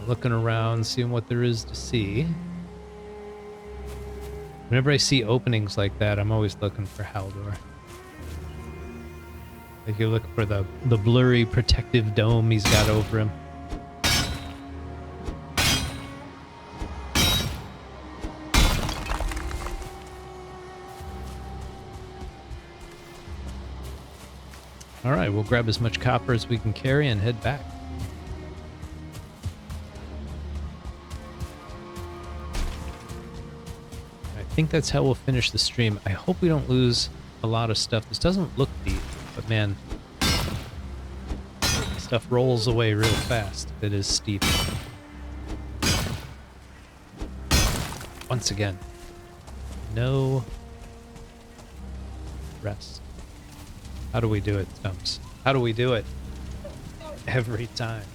Looking around, seeing what there is to see. Whenever I see openings like that, I'm always looking for Haldor. Like you look for the blurry protective dome he's got over him. All right, we'll grab as much copper as we can carry and head back. I think that's how we'll finish the stream. I hope we don't lose a lot of stuff. This doesn't look deep, but man, stuff rolls away real fast. It is steep. Once again, no rest. How do we do it, Stumps? How do we do it? Every time.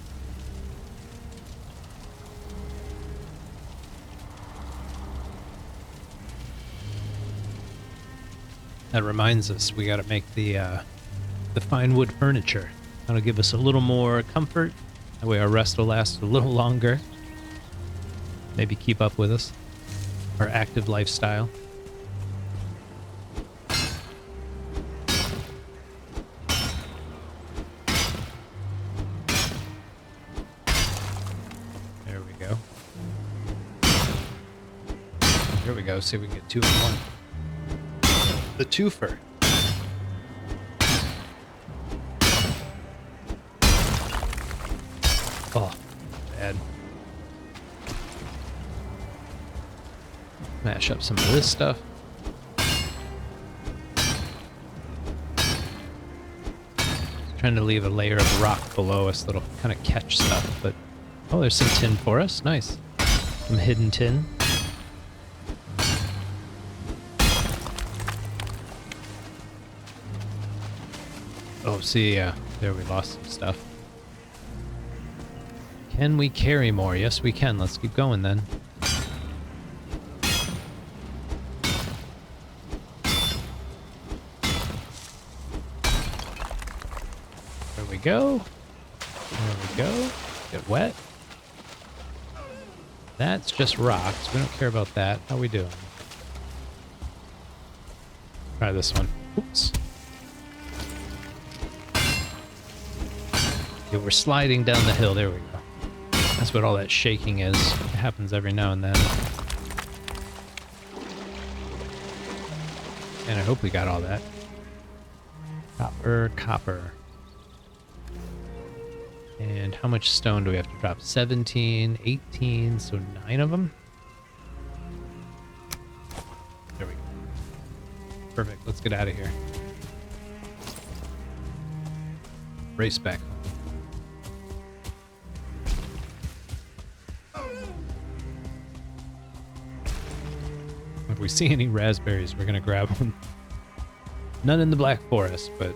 That reminds us, we got to make the fine wood furniture. That'll give us a little more comfort. That way our rest will last a little longer. Maybe keep up with us. Our active lifestyle. There we go. Here we go. See if we can get 2 in 1. The twofer. Oh, bad. Mash up some of this stuff. Trying to leave a layer of rock below us that'll kind of catch stuff, but oh, there's some tin for us. Nice. Some hidden tin. Oh, see, there we lost some stuff. Can we carry more? Yes, we can. Let's keep going then. There we go. There we go. Get wet. That's just rocks. We don't care about that. How we doing? Try this one. Oops. Yeah, we're sliding down the hill. There we go. That's what all that shaking is. It happens every now and then. And I hope we got all that. Copper, copper. And how much stone do we have to drop? 17, 18, so 9 of them. There we go. Perfect. Let's get out of here. Race back home. If we see any raspberries, we're gonna grab them. None in the Black Forest, but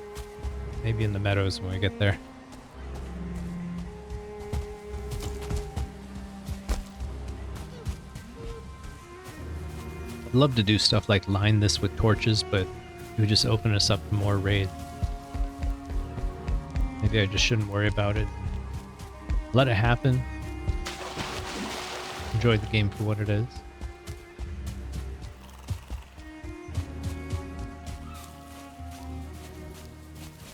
maybe in the meadows when we get there. I'd love to do stuff like line this with torches, but it would just open us up to more raids. Maybe I just shouldn't worry about it. Let it happen. Enjoy the game for what it is.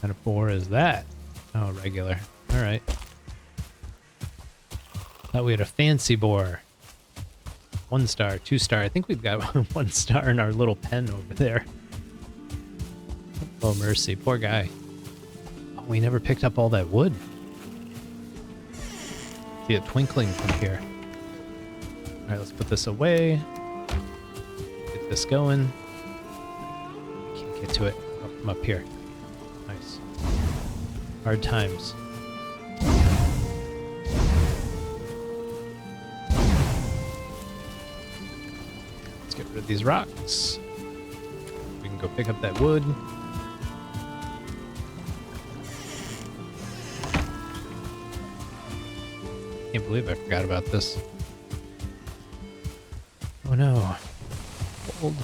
kind of boar is that? Oh, regular. All right. Thought we had a fancy boar. 1 star, 2 star. I think we've got 1 star in our little pen over there. Oh, mercy. Poor guy. Oh, we never picked up all that wood. See it twinkling from here. All right, let's put this away. Get this going. I can't get to it. Oh, I'm up here. Nice. Hard times. Let's get rid of these rocks. We can go pick up that wood. Can't believe I forgot about this. Oh no. Hold.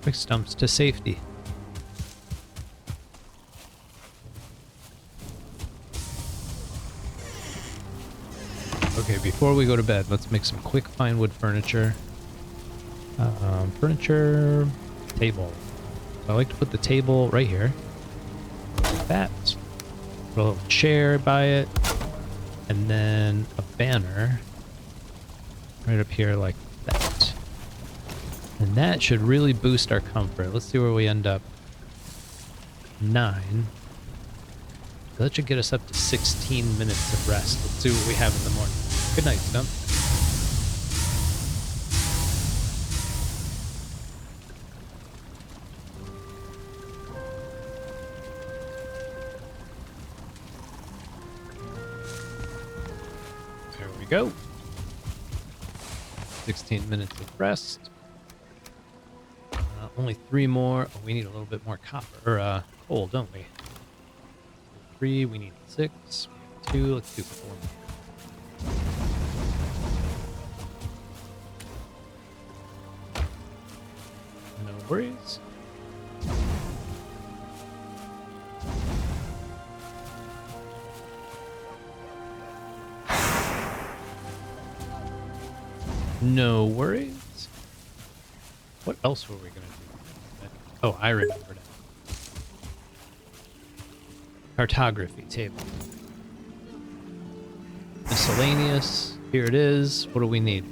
Quick Stumps to safety. Okay, before we go to bed, let's make some quick fine wood furniture. Furniture table. So I like to put the table right here. Like that. Put a little chair by it. And then a banner right up here like that. And that should really boost our comfort. Let's see where we end up. 9. So that should get us up to 16 minutes of rest. Let's see what we have in the morning. Good night, Stump. There we go. 16 minutes of rest. Only 3 more. Oh, we need a little bit more copper or coal, don't we? 3. We need 6. We need 2. Let's do 4 more. No worries. No worries. What else were we gonna do? Oh, I remembered it. Cartography table. Miscellaneous. Here it is. What do we need?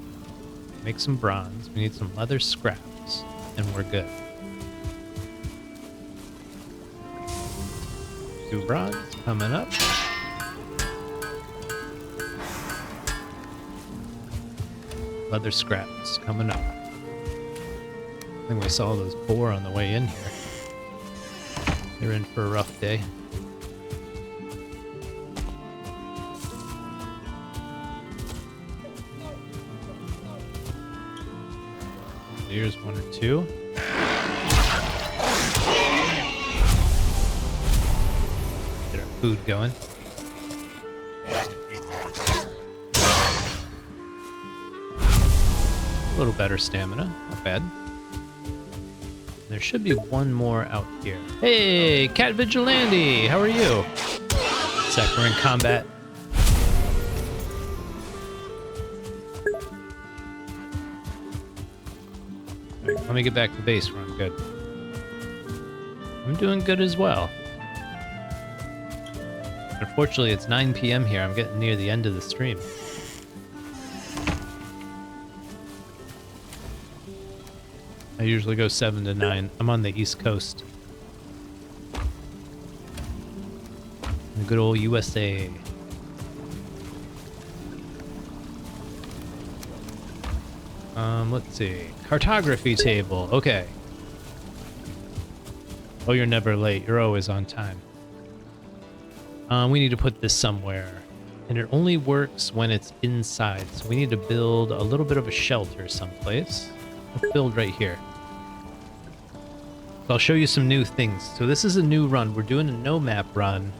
Make some bronze. We need some leather scraps, and we're good. 2 bronze coming up. Leather scraps coming up. I think we saw those boar on the way in here. They're in for a rough day. Here's 1 or 2. Get our food going. A little better stamina, not bad. There should be 1 more out here. Hey, Cat Vigilante, how are you? Sec, we're in combat. All right, let me get back to base where I'm good. I'm doing good as well. Unfortunately, it's 9 p.m. here. I'm getting near the end of the stream. I usually go 7 to 9. I'm on the East Coast. The good old USA. Let's see. Cartography table. Okay. Oh, you're never late. You're always on time. We need to put this somewhere. And it only works when it's inside. So we need to build a little bit of a shelter someplace. Let's build right here. So I'll show you some new things. So this is a new run. We're doing a no map run,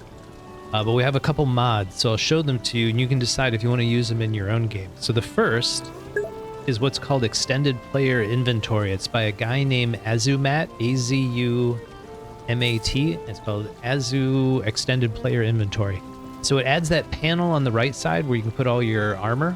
but we have a couple mods. So I'll show them to you, and you can decide if you want to use them in your own game. So the first is what's called Extended Player Inventory. It's by a guy named Azumatt, A-Z-U-M-A-T. It's called AzuExtendedPlayerInventory. So it adds that panel on the right side where you can put all your armor.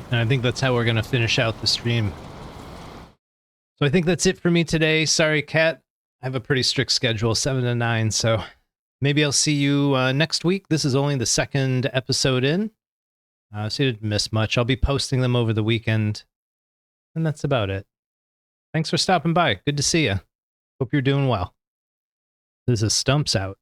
right. And I think that's how we're going to finish out the stream. So I think that's it for me today. Sorry, Kat. I have a pretty strict schedule, 7 to 9, so maybe I'll see you next week. This is only the second episode in, so you didn't miss much. I'll be posting them over the weekend, and that's about it. Thanks for stopping by. Good to see you. Hope you're doing well. This is Stumps out.